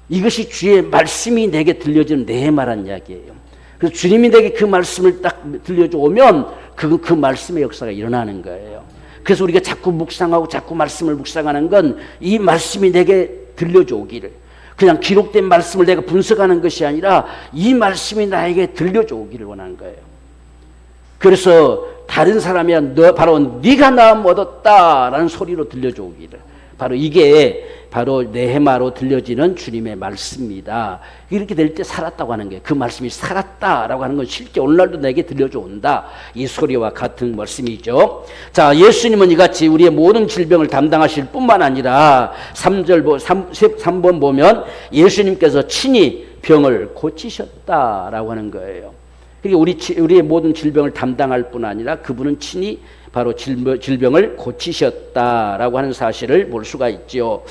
이것이 주의 말씀이 내게 들려주는 네헤마라는 이야기예요. 그래서 주님이 내게 그 말씀을 딱 들려줘 오면 그 말씀의 역사가 일어나는 거예요. 그래서 우리가 자꾸 묵상하고 자꾸 말씀을 묵상하는 건 이 말씀이 내게 들려줘 오기를, 그냥 기록된 말씀을 내가 분석하는 것이 아니라 이 말씀이 나에게 들려줘 오기를 원하는 거예요. 그래서 다른 사람이야 바로 네가 나음 얻었다라는 소리로 들려줘 오기를, 바로 이게 바로 네헤마로 들려지는 주님의 말씀입니다. 이렇게 될 때 살았다고 하는 거예요. 그 말씀이 살았다라고 하는 건 실제 오늘날도 내게 들려져 온다, 이 소리와 같은 말씀이죠. 자, 예수님은 이같이 우리의 모든 질병을 담당하실 뿐만 아니라 3번 보면 예수님께서 친히 병을 고치셨다라고 하는 거예요. 그러니까 우리의 모든 질병을 담당할 뿐 아니라 그분은 친히 바로 질병을 고치셨다라고 하는 사실을 볼 수가 있죠.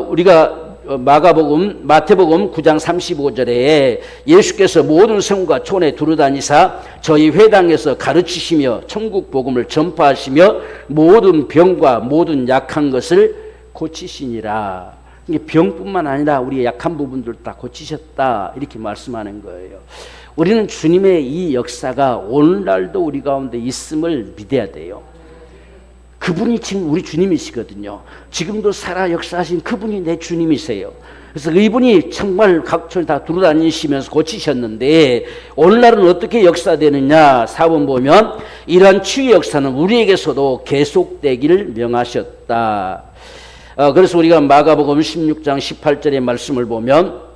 우리가 마태복음 9장 35절에 예수께서 모든 성과 촌에 두루다니사 저희 회당에서 가르치시며 천국 복음을 전파하시며 모든 병과 모든 약한 것을 고치시니라. 병뿐만 아니라 우리의 약한 부분들 다 고치셨다 이렇게 말씀하는 거예요. 우리는 주님의 이 역사가 오늘날도 우리 가운데 있음을 믿어야 돼요. 그분이 지금 우리 주님이시거든요. 지금도 살아 역사하신 그분이 내 주님이세요. 그래서 이분이 정말 각처를 다 두루다니시면서 고치셨는데 오늘날은 어떻게 역사되느냐 4번 보면 이러한 치유 역사는 우리에게서도 계속되기를 명하셨다. 그래서 우리가 마가복음 16장 18절의 말씀을 보면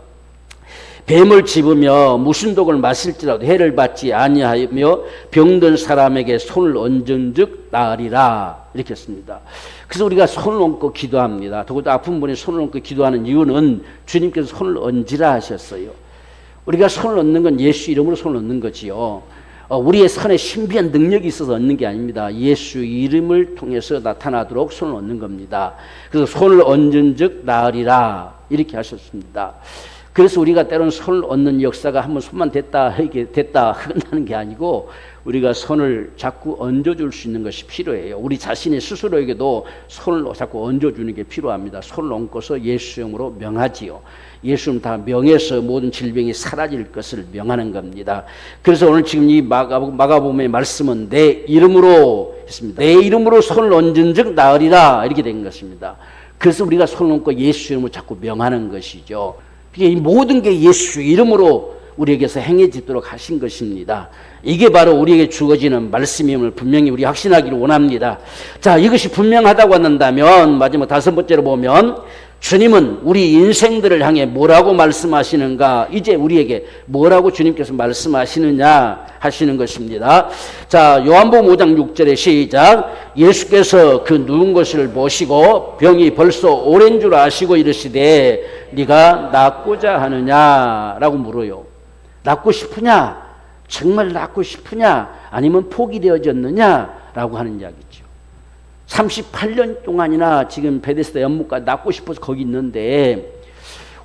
뱀을 집으며 무슨 독을 마실지라도 해를 받지 아니하며 병든 사람에게 손을 얹은즉 나으리라 이렇게 했습니다. 그래서 우리가 손을 얹고 기도합니다. 더구나 아픈 분이 손을 얹고 기도하는 이유는 주님께서 손을 얹으라 하셨어요. 우리가 손을 얹는 건 예수 이름으로 손을 얹는 거지요. 우리의 손에 신비한 능력이 있어서 얹는 게 아닙니다. 예수 이름을 통해서 나타나도록 손을 얹는 겁니다. 그래서 손을 얹은즉 나으리라 이렇게 하셨습니다. 그래서 우리가 때로는 손을 얹는 역사가 한번 손만 됐다 끝나는 게 아니고 우리가 손을 자꾸 얹어줄 수 있는 것이 필요해요. 우리 자신의 스스로에게도 손을 자꾸 얹어주는 게 필요합니다. 손을 얹고서 예수형으로 명하지요. 예수는 다 명해서 모든 질병이 사라질 것을 명하는 겁니다. 그래서 오늘 지금 이 마가복음의 말씀은 내 이름으로 했습니다. 내 이름으로 손을 얹은 즉 나으리라 이렇게 된 것입니다. 그래서 우리가 손을 얹고 예수 이름으로 자꾸 명하는 것이죠. 이 모든 게 예수 이름으로 우리에게서 행해지도록 하신 것입니다. 이게 바로 우리에게 주어지는 말씀임을 분명히 우리 확신하기를 원합니다. 자, 이것이 분명하다고 한다면 마지막 5번째로 보면 주님은 우리 인생들을 향해 뭐라고 말씀하시는가? 이제 우리에게 뭐라고 주님께서 말씀하시느냐 하시는 것입니다. 자, 요한복음 5장 6절에 시작. 예수께서 그 누운 것을 보시고 병이 벌써 오랜 줄 아시고 이르시되 네가 낫고자 하느냐라고 물어요. 낫고 싶으냐? 정말 낫고 싶으냐? 아니면 포기되어졌느냐라고 하는 이야기죠. 38년 동안이나 지금 베데스다 연못가 낫고 싶어서 거기 있는데,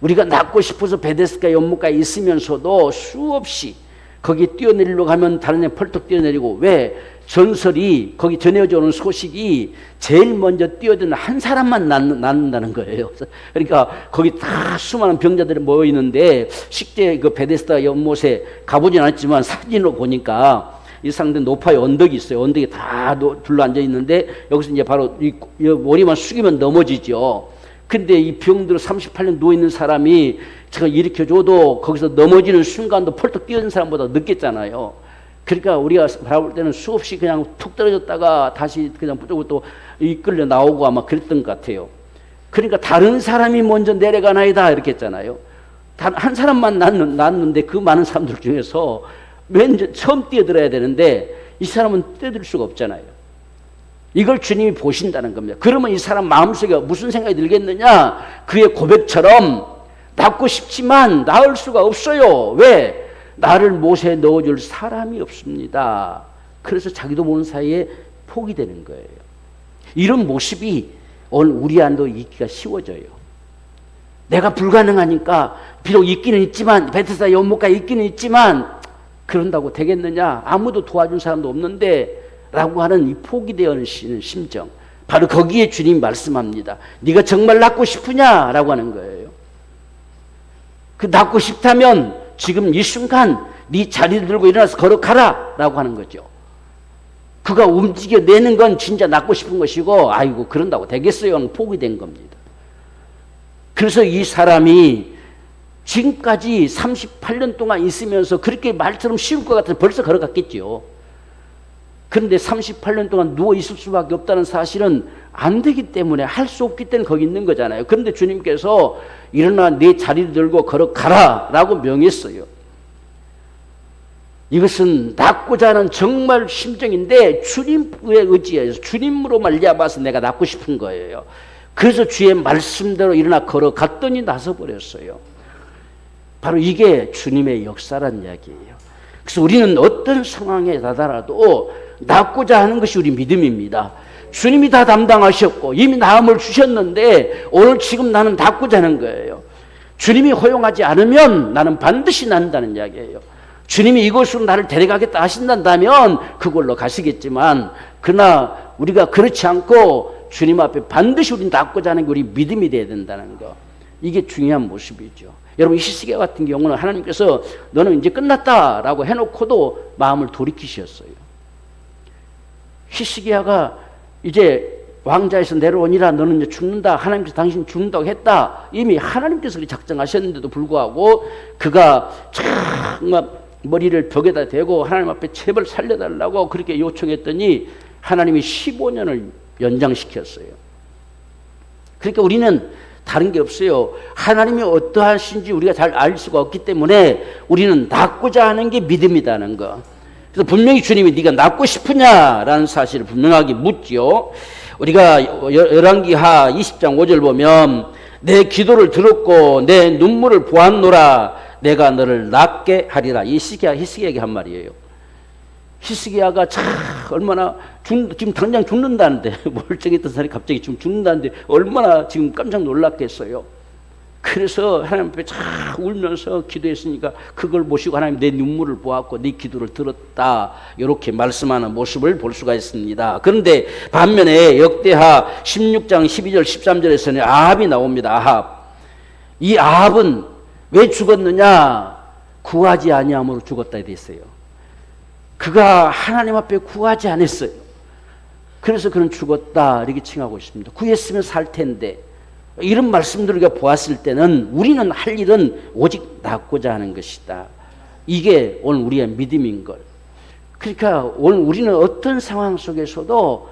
우리가 낫고 싶어서 베데스다 연못가에 있으면서도 수없이 거기 뛰어내리려고 하면 다른 애 펄떡 뛰어내리고, 왜? 전설이 거기 전해져 오는 소식이 제일 먼저 뛰어드는 한 사람만 낫는다는 거예요. 그러니까 거기 다 수많은 병자들이 모여 있는데, 실제 그 베데스다 연못에 가보진 않았지만 사진으로 보니까 이 상대 높아요. 언덕이 있어요. 언덕이 다 둘러앉아 있는데 여기서 이제 바로 이 머리만 숙이면 넘어지죠. 근데 이 병들어 38년 누워있는 사람이 제가 일으켜줘도 거기서 넘어지는 순간도 펄떡 뛰어든 사람보다 늦겠잖아요. 그러니까 우리가 바라볼 때는 수없이 그냥 툭 떨어졌다가 다시 그냥 무조건 또 이끌려 나오고 아마 그랬던 것 같아요. 그러니까 다른 사람이 먼저 내려가나이다 이렇게 했잖아요. 단 한 사람만 낫는데 그 많은 사람들 중에서 맨 처음 뛰어들어야 되는데 이 사람은 뛰어들 수가 없잖아요. 이걸 주님이 보신다는 겁니다. 그러면 이 사람 마음속에 무슨 생각이 들겠느냐? 그의 고백처럼 낫고 싶지만 나을 수가 없어요. 왜? 나를 못에 넣어줄 사람이 없습니다. 그래서 자기도 모르는 사이에 포기되는 거예요. 이런 모습이 오늘 우리 안도 있기가 쉬워져요. 내가 불가능하니까 비록 있기는 있지만, 베데스다 연못가에 있기는 있지만 그런다고 되겠느냐? 아무도 도와준 사람도 없는데 라고 하는 이 포기되어는 심정, 바로 거기에 주님이 말씀합니다. 네가 정말 낫고 싶으냐? 라고 하는 거예요. 그 낫고 싶다면 지금 이 순간 네 자리를 들고 일어나서 걸어가라 라고 하는 거죠. 그가 움직여내는 건 진짜 낫고 싶은 것이고, 아이고 그런다고 되겠어요? 포기된 겁니다. 그래서 이 사람이 지금까지 38년 동안 있으면서 그렇게 말처럼 쉬울 것 같아서 벌써 걸어갔겠죠. 그런데 38년 동안 누워 있을 수밖에 없다는 사실은 안 되기 때문에, 할 수 없기 때문에 거기 있는 거잖아요. 그런데 주님께서 일어나 내 자리를 들고 걸어가라 라고 명했어요. 이것은 낫고자 하는 정말 심정인데 주님의 의지에서, 주님으로 말미암아서 내가 낫고 싶은 거예요. 그래서 주의 말씀대로 일어나 걸어갔더니 나서버렸어요. 바로 이게 주님의 역사란 이야기예요. 그래서 우리는 어떤 상황에 다다라도 낫고자 하는 것이 우리 믿음입니다. 주님이 다 담당하셨고 이미 나음을 주셨는데 오늘 지금 나는 낫고자 하는 거예요. 주님이 허용하지 않으면 나는 반드시 난다는 이야기예요. 주님이 이곳으로 나를 데려가겠다 하신다면 그걸로 가시겠지만, 그러나 우리가 그렇지 않고 주님 앞에 반드시 우리는 낫고자 하는 게 우리 믿음이 돼야 된다는 거, 이게 중요한 모습이죠. 여러분, 히스기야 같은 경우는 하나님께서 너는 이제 끝났다라고 해놓고도 마음을 돌이키셨어요. 히스기야가 이제 왕자에서 내려오니라, 너는 이제 죽는다, 하나님께서 당신 죽는다고 했다, 이미 하나님께서 작정하셨는데도 불구하고 그가 정말 머리를 벽에다 대고 하나님 앞에 제발 살려달라고 그렇게 요청했더니 하나님이 15년을 연장시켰어요. 그러니까 우리는 다른 게 없어요. 하나님이 어떠하신지 우리가 잘 알 수가 없기 때문에 우리는 낫고자 하는 게 믿음이라는 거. 그래서 분명히 주님이 네가 낫고 싶으냐라는 사실을 분명하게 묻지요. 우리가 열왕기하 20장 5절 보면 내 기도를 들었고 내 눈물을 보았노라, 내가 너를 낫게 하리라. 이 히스기야에게 한 말이에요. 히스기야가 참 얼마나 지금 당장 죽는다는데, 멀쩡했던 사람이 갑자기 지금 죽는다는데 얼마나 지금 깜짝 놀랐겠어요. 그래서 하나님 앞에 참 울면서 기도했으니까 그걸 보시고 하나님 내 눈물을 보았고 네 기도를 들었다, 이렇게 말씀하는 모습을 볼 수가 있습니다. 그런데 반면에 역대하 16장 12절 13절에서는 아합이 나옵니다. 아합. 이 아합은 왜 죽었느냐? 구하지 아니함으로 죽었다 돼 있어요. 그가 하나님 앞에 구하지 않았어요. 그래서 그는 죽었다 이렇게 칭하고 있습니다. 구했으면 살 텐데, 이런 말씀들을 우리가 보았을 때는 우리는 할 일은 오직 낫고자 하는 것이다. 이게 오늘 우리의 믿음인 걸. 그러니까 오늘 우리는 어떤 상황 속에서도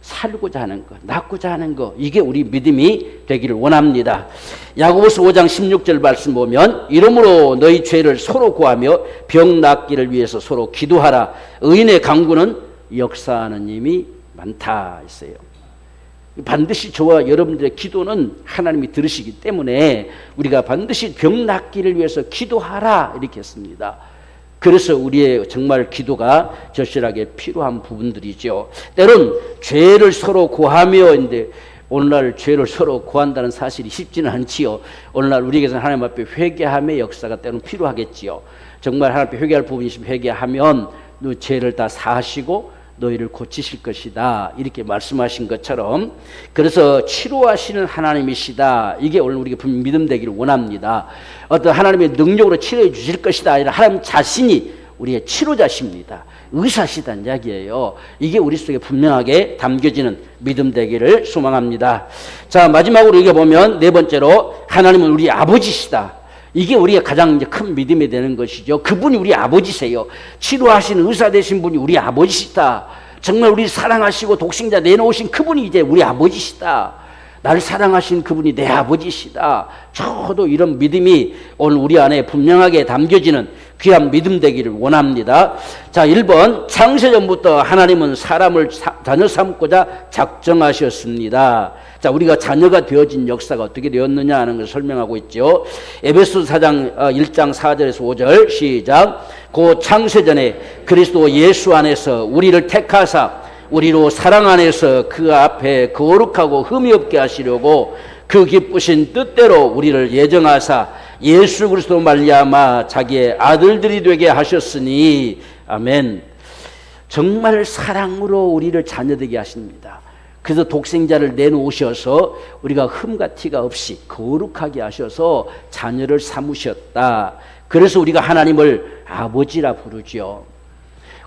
살고자 하는 것, 낫고자 하는 것, 이게 우리 믿음이 되기를 원합니다. 야고보서 5장 16절 말씀 보면 이러므로 너희 죄를 서로 구하며 병 낫기를 위해서 서로 기도하라. 의인의 강구는 역사하는 힘이 많다 했어요. 반드시 저와 여러분들의 기도는 하나님이 들으시기 때문에 우리가 반드시 병 낫기를 위해서 기도하라 이렇게 했습니다. 그래서 우리의 정말 기도가 절실하게 필요한 부분들이죠. 때론 죄를 서로 구하며인데 오늘날 죄를 서로 구한다는 사실이 쉽지는 않지요. 오늘날 우리에게서는 하나님 앞에 회개함의 역사가 때론 필요하겠지요. 정말 하나님 앞에 회개할 부분이 있으면 회개하면 너 죄를 다 사하시고 너희를 고치실 것이다 이렇게 말씀하신 것처럼, 그래서 치료하시는 하나님이시다, 이게 오늘 우리가 분명 믿음 되기를 원합니다. 어떤 하나님의 능력으로 치료해 주실 것이다 아니라 하나님 자신이 우리의 치료자십니다. 의사시다는 이야기예요. 이게 우리 속에 분명하게 담겨지는 믿음 되기를 소망합니다. 자, 마지막으로 이게 보면 네 번째로 하나님은 우리 아버지시다. 이게 우리가 가장 이제 큰 믿음이 되는 것이죠. 그분이 우리 아버지세요. 치료하신 의사 되신 분이 우리 아버지시다. 정말 우리 사랑하시고 독생자 내놓으신 그분이 이제 우리 아버지시다. 나를 사랑하신 그분이 내 아버지시다. 저도 이런 믿음이 오늘 우리 안에 분명하게 담겨지는 귀한 믿음 되기를 원합니다. 자, 1번, 창세전부터 하나님은 사람을 자녀 삼고자 작정하셨습니다. 자, 우리가 자녀가 되어진 역사가 어떻게 되었느냐 하는 것을 설명하고 있죠. 에베소서 4장 1장 4절에서 5절 시작. 그 창세전에 그리스도 예수 안에서 우리를 택하사 우리로 사랑 안에서 그 앞에 거룩하고 흠이 없게 하시려고 그 기쁘신 뜻대로 우리를 예정하사 예수 그리스도 말미암아 자기의 아들들이 되게 하셨으니 아멘. 정말 사랑으로 우리를 자녀되게 하십니다. 그래서 독생자를 내놓으셔서 우리가 흠과 티가 없이 거룩하게 하셔서 자녀를 삼으셨다. 그래서 우리가 하나님을 아버지라 부르죠.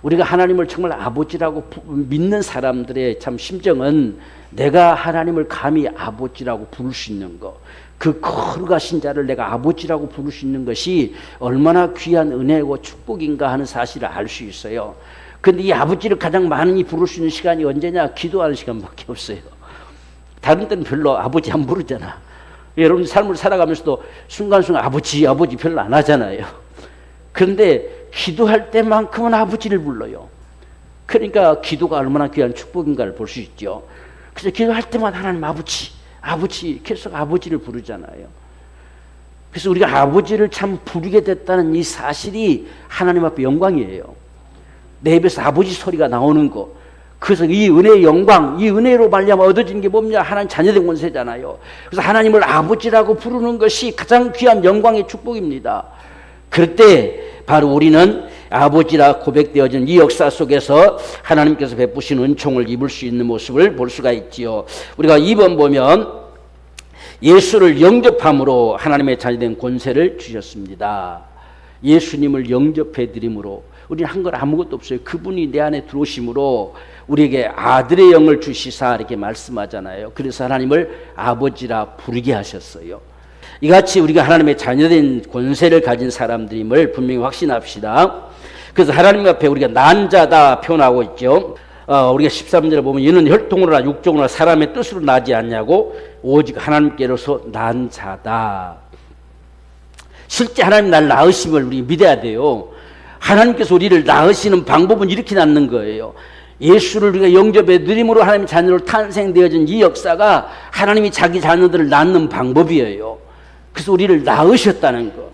우리가 하나님을 정말 아버지라고 믿는 사람들의 참 심정은 내가 하나님을 감히 아버지라고 부를 수 있는 것, 그 거룩하신 자를 내가 아버지라고 부를 수 있는 것이 얼마나 귀한 은혜고 축복인가 하는 사실을 알 수 있어요. 그런데 이 아버지를 가장 많이 부를 수 있는 시간이 언제냐? 기도하는 시간밖에 없어요. 다른 때는 별로 아버지 안 부르잖아. 여러분 삶을 살아가면서도 순간순간 아버지 별로 안 하잖아요. 그런데 기도할 때만큼은 아버지를 불러요. 그러니까 기도가 얼마나 귀한 축복인가를 볼 수 있죠. 그래서 기도할 때마다 하나님 아버지 계속 아버지를 부르잖아요. 그래서 우리가 아버지를 참 부르게 됐다는 이 사실이 하나님 앞에 영광이에요. 내 입에서 아버지 소리가 나오는 거. 그래서 이 은혜의 영광, 이 은혜로 말미암아 얻어진 게 뭐냐? 하나님 자녀된 권세잖아요. 그래서 하나님을 아버지라고 부르는 것이 가장 귀한 영광의 축복입니다. 그럴 때 바로 우리는 아버지라 고백되어진 이 역사 속에서 하나님께서 베푸신 은총을 입을 수 있는 모습을 볼 수가 있지요. 우리가 2번 보면 예수를 영접함으로 하나님의 자녀된 권세를 주셨습니다. 예수님을 영접해 드림으로 우리는 한 건 아무것도 없어요. 그분이 내 안에 들어오심으로 우리에게 아들의 영을 주시사 이렇게 말씀하잖아요. 그래서 하나님을 아버지라 부르게 하셨어요. 이같이 우리가 하나님의 자녀된 권세를 가진 사람들임을 분명히 확신합시다. 그래서 하나님 앞에 우리가 난 자다 표현하고 있죠. 우리가 13절에 보면 이는 혈통으로나 육종으로나 사람의 뜻으로 나지 않냐고 오직 하나님께로서 난 자다. 실제 하나님 날 낳으심을 우리 믿어야 돼요. 하나님께서 우리를 낳으시는 방법은 이렇게 낳는 거예요. 예수를 우리가 영접해 드림으로 하나님의 자녀로 탄생되어진 이 역사가 하나님이 자기 자녀들을 낳는 방법이에요. 그래서 우리를 낳으셨다는 거.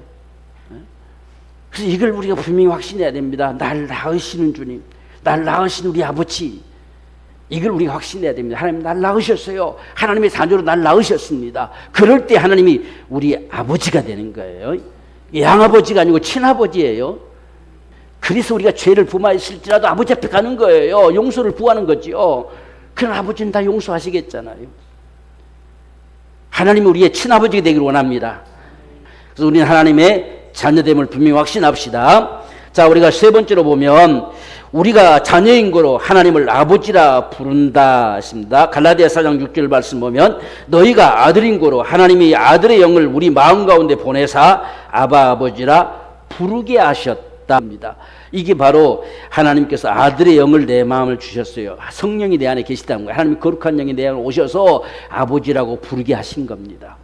그래서 이걸 우리가 분명히 확신해야 됩니다. 날 낳으시는 주님, 날 낳으신 우리 아버지, 이걸 우리가 확신해야 됩니다. 하나님 날 낳으셨어요. 하나님의 자녀로 날 낳으셨습니다. 그럴 때 하나님이 우리 아버지가 되는 거예요. 양아버지가 아니고 친아버지예요. 그래서 우리가 죄를 범하였을지라도 아버지 앞에 가는 거예요. 용서를 구하는 거죠. 그런 아버지는 다 용서하시겠잖아요. 하나님은 우리의 친아버지가 되기를 원합니다. 그래서 우리는 하나님의 자녀됨을 분명히 확신합시다. 자, 우리가 세 번째로 보면 우리가 자녀인 거로 하나님을 아버지라 부른다 했습니다. 갈라디아 4장 6절 말씀 보면 너희가 아들인 거로 하나님이 아들의 영을 우리 마음 가운데 보내사 아바 아버지라 부르게 하셨다. 없답니다. 이게 바로 하나님께서 아들의 영을 내 마음을 주셨어요. 성령이 내 안에 계시다는 거예요. 하나님의 거룩한 영이 내 안에 오셔서 아버지라고 부르게 하신 겁니다.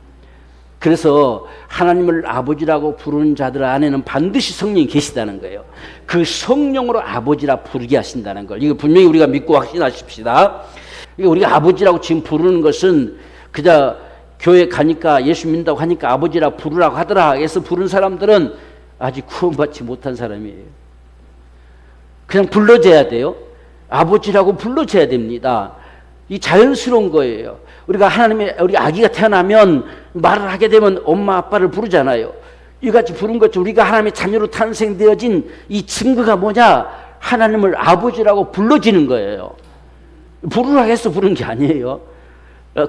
그래서 하나님을 아버지라고 부르는 자들 안에는 반드시 성령이 계시다는 거예요. 그 성령으로 아버지라 부르게 하신다는 걸, 이거 분명히 우리가 믿고 확신하십시다. 우리가 아버지라고 지금 부르는 것은 그저 교회 가니까 예수 믿는다고 하니까 아버지라 부르라고 하더라 해서 부른 사람들은 아직 구원받지 못한 사람이에요. 그냥 불러줘야 돼요. 아버지라고 불러줘야 됩니다. 이 자연스러운 거예요. 우리 아기가 태어나면 말을 하게 되면 엄마 아빠를 부르잖아요. 이같이 부른 것처럼 우리가 하나님의 자녀로 탄생되어진 이 증거가 뭐냐? 하나님을 아버지라고 불러지는 거예요. 부르라 해서 부른 게 아니에요.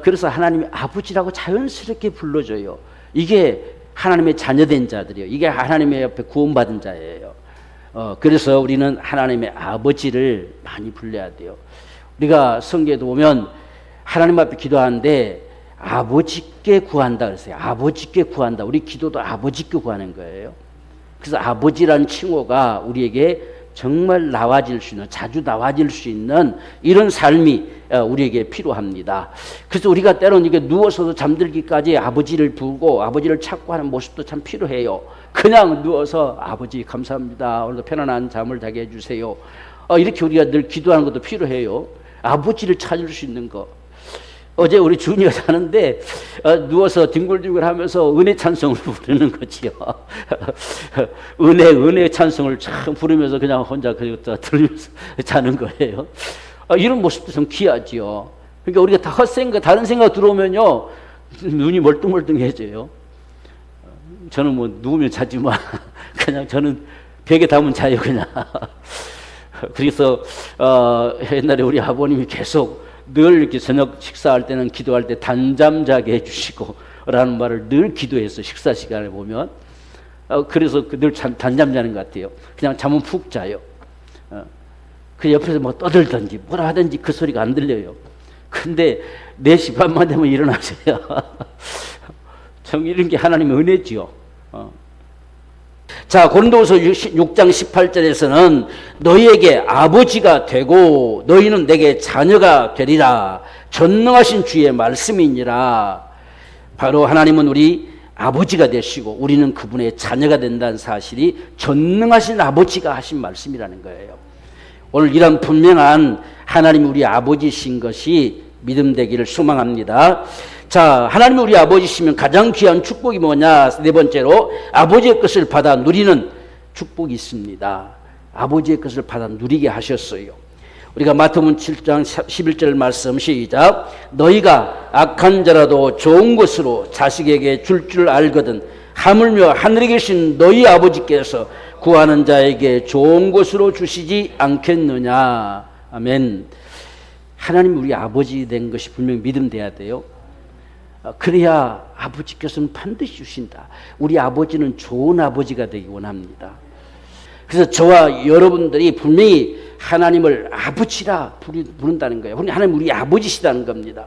그래서 하나님이 아버지라고 자연스럽게 불러줘요. 이게 하나님의 자녀된 자들이에요. 이게 하나님의 옆에 구원받은 자예요. 그래서 우리는 하나님의 아버지를 많이 불러야 돼요. 우리가 성경에도 보면 하나님 앞에 기도하는데 아버지께 구한다 그랬어요. 아버지께 구한다. 우리 기도도 아버지께 구하는 거예요. 그래서 아버지라는 칭호가 우리에게 정말 나와질 수 있는, 자주 나와질 수 있는 이런 삶이 우리에게 필요합니다. 그래서 우리가 때로는 이게 누워서도 잠들기까지 아버지를 부르고 아버지를 찾고 하는 모습도 참 필요해요. 그냥 누워서 아버지 감사합니다. 오늘도 편안한 잠을 자게 해주세요. 이렇게 우리가 늘 기도하는 것도 필요해요. 아버지를 찾을 수 있는 거. 어제 우리 준이가 자는데 누워서 뒹굴뒹굴 하면서 은혜 찬송을 부르는 거지요. 은혜 찬송을 참 부르면서 그냥 혼자 들으면서 자는 거예요. 이런 모습도 좀 귀하지요. 그러니까 우리가 다 헛생각, 다른 생각 들어오면요, 눈이 멀뚱멀뚱해져요. 저는 뭐 누우면 자지만 그냥 저는 벽에 닿으면 자요, 그냥. 그래서 옛날에 우리 아버님이 계속 늘 이렇게 저녁 식사할 때는 기도할 때 단잠 자게 해주시고 라는 말을 늘 기도해서 식사 시간에 보면 그래서 늘 단잠 자는 것 같아요. 그냥 잠은 푹 자요. 그 옆에서 뭐 떠들든지 뭐라 하든지 그 소리가 안 들려요. 근데 4시 반만 되면 일어나셔요. 참 이런 게 하나님의 은혜지요. 자, 고린도후서 6장 18절에서는 너희에게 아버지가 되고 너희는 내게 자녀가 되리라 전능하신 주의 말씀이니라. 바로 하나님은 우리 아버지가 되시고 우리는 그분의 자녀가 된다는 사실이 전능하신 아버지가 하신 말씀이라는 거예요. 오늘 이런 분명한 하나님이 우리 아버지신 것이 믿음되기를 소망합니다. 자, 하나님이 우리 아버지시면 가장 귀한 축복이 뭐냐? 4번째로 아버지의 것을 받아 누리는 축복이 있습니다. 아버지의 것을 받아 누리게 하셨어요. 우리가 마태복음 7장 11절 말씀 시작. 너희가 악한 자라도 좋은 것으로 자식에게 줄 알거든 하물며 하늘에 계신 너희 아버지께서 구하는 자에게 좋은 것으로 주시지 않겠느냐. 아멘. 하나님이 우리 아버지 된 것이 분명히 믿음돼야 돼요. 그래야 아버지께서는 반드시 주신다. 우리 아버지는 좋은 아버지가 되기 원합니다. 그래서 저와 여러분들이 분명히 하나님을 아버지라 부른다는 거예요. 하나님 우리 아버지시다는 겁니다.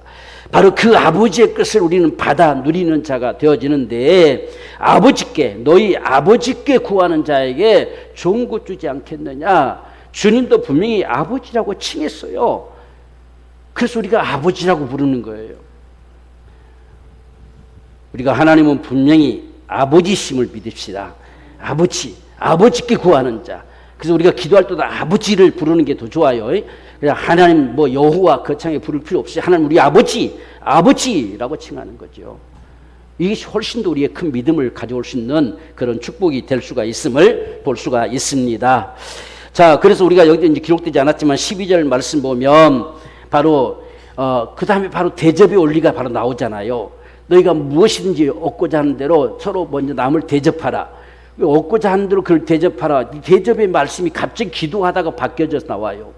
바로 그 아버지의 것을 우리는 받아 누리는 자가 되어지는데 아버지께, 너희 아버지께 구하는 자에게 좋은 것 주지 않겠느냐. 주님도 분명히 아버지라고 칭했어요. 그래서 우리가 아버지라고 부르는 거예요. 우리가 하나님은 분명히 아버지심을 믿읍시다. 아버지께 구하는 자. 그래서 우리가 기도할 때도 아버지를 부르는 게 더 좋아요. 그냥 하나님 뭐 여호와 거창하게 부를 필요 없이 하나님 우리 아버지라고 칭하는 거죠. 이것이 훨씬 더 우리의 큰 믿음을 가져올 수 있는 그런 축복이 될 수가 있음을 볼 수가 있습니다. 자, 그래서 우리가 여기도 이제 기록되지 않았지만 12절 말씀 보면 바로 그 다음에 바로 대접의 원리가 바로 나오잖아요. 너희가 무엇이든지 얻고자 하는 대로 서로 먼저 남을 대접하라. 얻고자 하는 대로 그걸 대접하라. 이 대접의 말씀이 갑자기 기도하다가 바뀌어져서 나와요.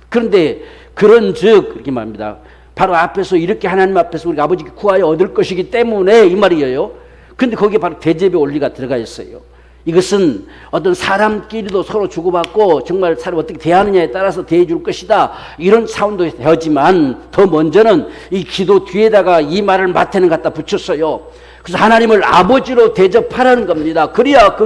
그런데 그런즉 이렇게 말합니다. 바로 앞에서 이렇게 하나님 앞에서 우리가 아버지께 구하여 얻을 것이기 때문에 이 말이에요. 그런데 거기에 바로 대접의 원리가 들어가 있어요. 이것은 어떤 사람끼리도 서로 주고받고 정말 사람 어떻게 대하느냐에 따라서 대해줄 것이다. 이런 차원도 되지만 더 먼저는 이 기도 뒤에다가 이 말을 마태는 갖다 붙였어요. 그래서 하나님을 아버지로 대접하라는 겁니다. 그래야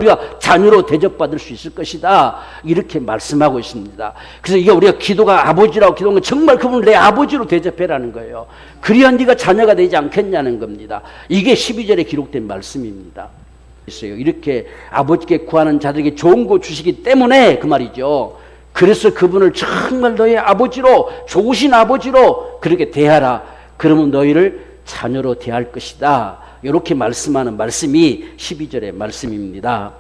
자녀로 대접받을 수 있을 것이다. 이렇게 말씀하고 있습니다. 그래서 이게 우리가 기도가 아버지라고 기도한 건 정말 그분을 내 아버지로 대접해라는 거예요. 그래야 네가 자녀가 되지 않겠냐는 겁니다. 이게 12절에 기록된 말씀입니다. 있어요. 이렇게 아버지께 구하는 자들에게 좋은 거 주시기 때문에 그 말이죠. 그래서 그분을 정말 너의 아버지로, 좋으신 아버지로 그렇게 대하라. 그러면 너희를 자녀로 대할 것이다. 이렇게 말씀하는 말씀이 12절의 말씀입니다.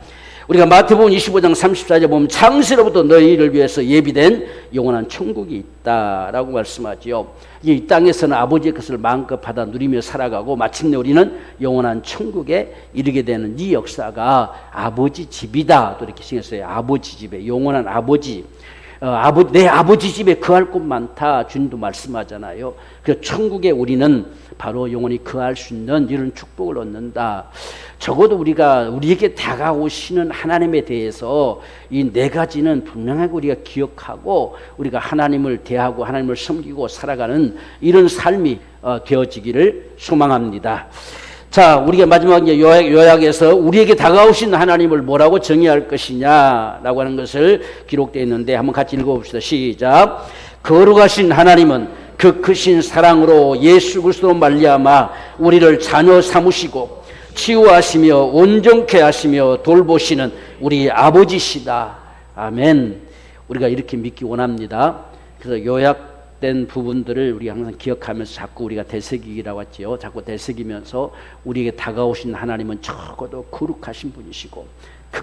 우리가 마태복음 25장 34절 보면 창세로부터 너희를 위해서 예비된 영원한 천국이 있다라고 말씀하지요. 이 땅에서는 아버지의 것을 마음껏 받아 누리며 살아가고 마침내 우리는 영원한 천국에 이르게 되는 이 역사가 아버지 집이다. 또 이렇게 생겼어요. 아버지 집에 영원한 아버지. 내 아버지 집에 거할 곳 많다. 주님도 말씀하잖아요. 그래서 천국에 우리는 바로 영원히 거할 수 있는 이런 축복을 얻는다. 적어도 우리에게 다가오시는 하나님에 대해서 이 네 가지는 분명하게 우리가 기억하고 우리가 하나님을 대하고 하나님을 섬기고 살아가는 이런 삶이 되어지기를 소망합니다. 자, 우리가 마지막 요약에서 우리에게 다가오신 하나님을 뭐라고 정의할 것이냐라고 하는 것을 기록되어 있는데 한번 같이 읽어봅시다. 시작. 거룩하신 하나님은 그 크신 사랑으로 예수 그리스도로 말미암아 우리를 자녀 삼으시고 치유하시며 온전케 하시며 돌보시는 우리 아버지시다. 아멘. 우리가 이렇게 믿기 원합니다. 그래서 요약된 부분들을 우리가 항상 기억하면서 자꾸 우리가 되새기라고 했지요. 자꾸 되새기면서 우리에게 다가오신 하나님은 적어도 거룩하신 분이시고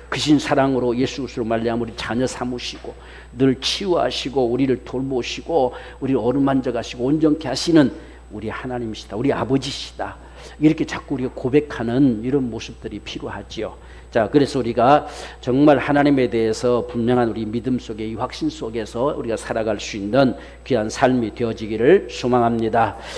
크신 사랑으로 예수 그리스도로 말미암아 우리 자녀 삼으시고 늘 치유하시고 우리를 돌보시고 우리를 어루만져 가시고 온전케 하시는 우리 하나님이시다. 우리 아버지시다. 이렇게 자꾸 우리가 고백하는 이런 모습들이 필요하지요. 자, 그래서 우리가 정말 하나님에 대해서 분명한 우리 믿음 속에 이 확신 속에서 우리가 살아갈 수 있는 귀한 삶이 되어지기를 소망합니다.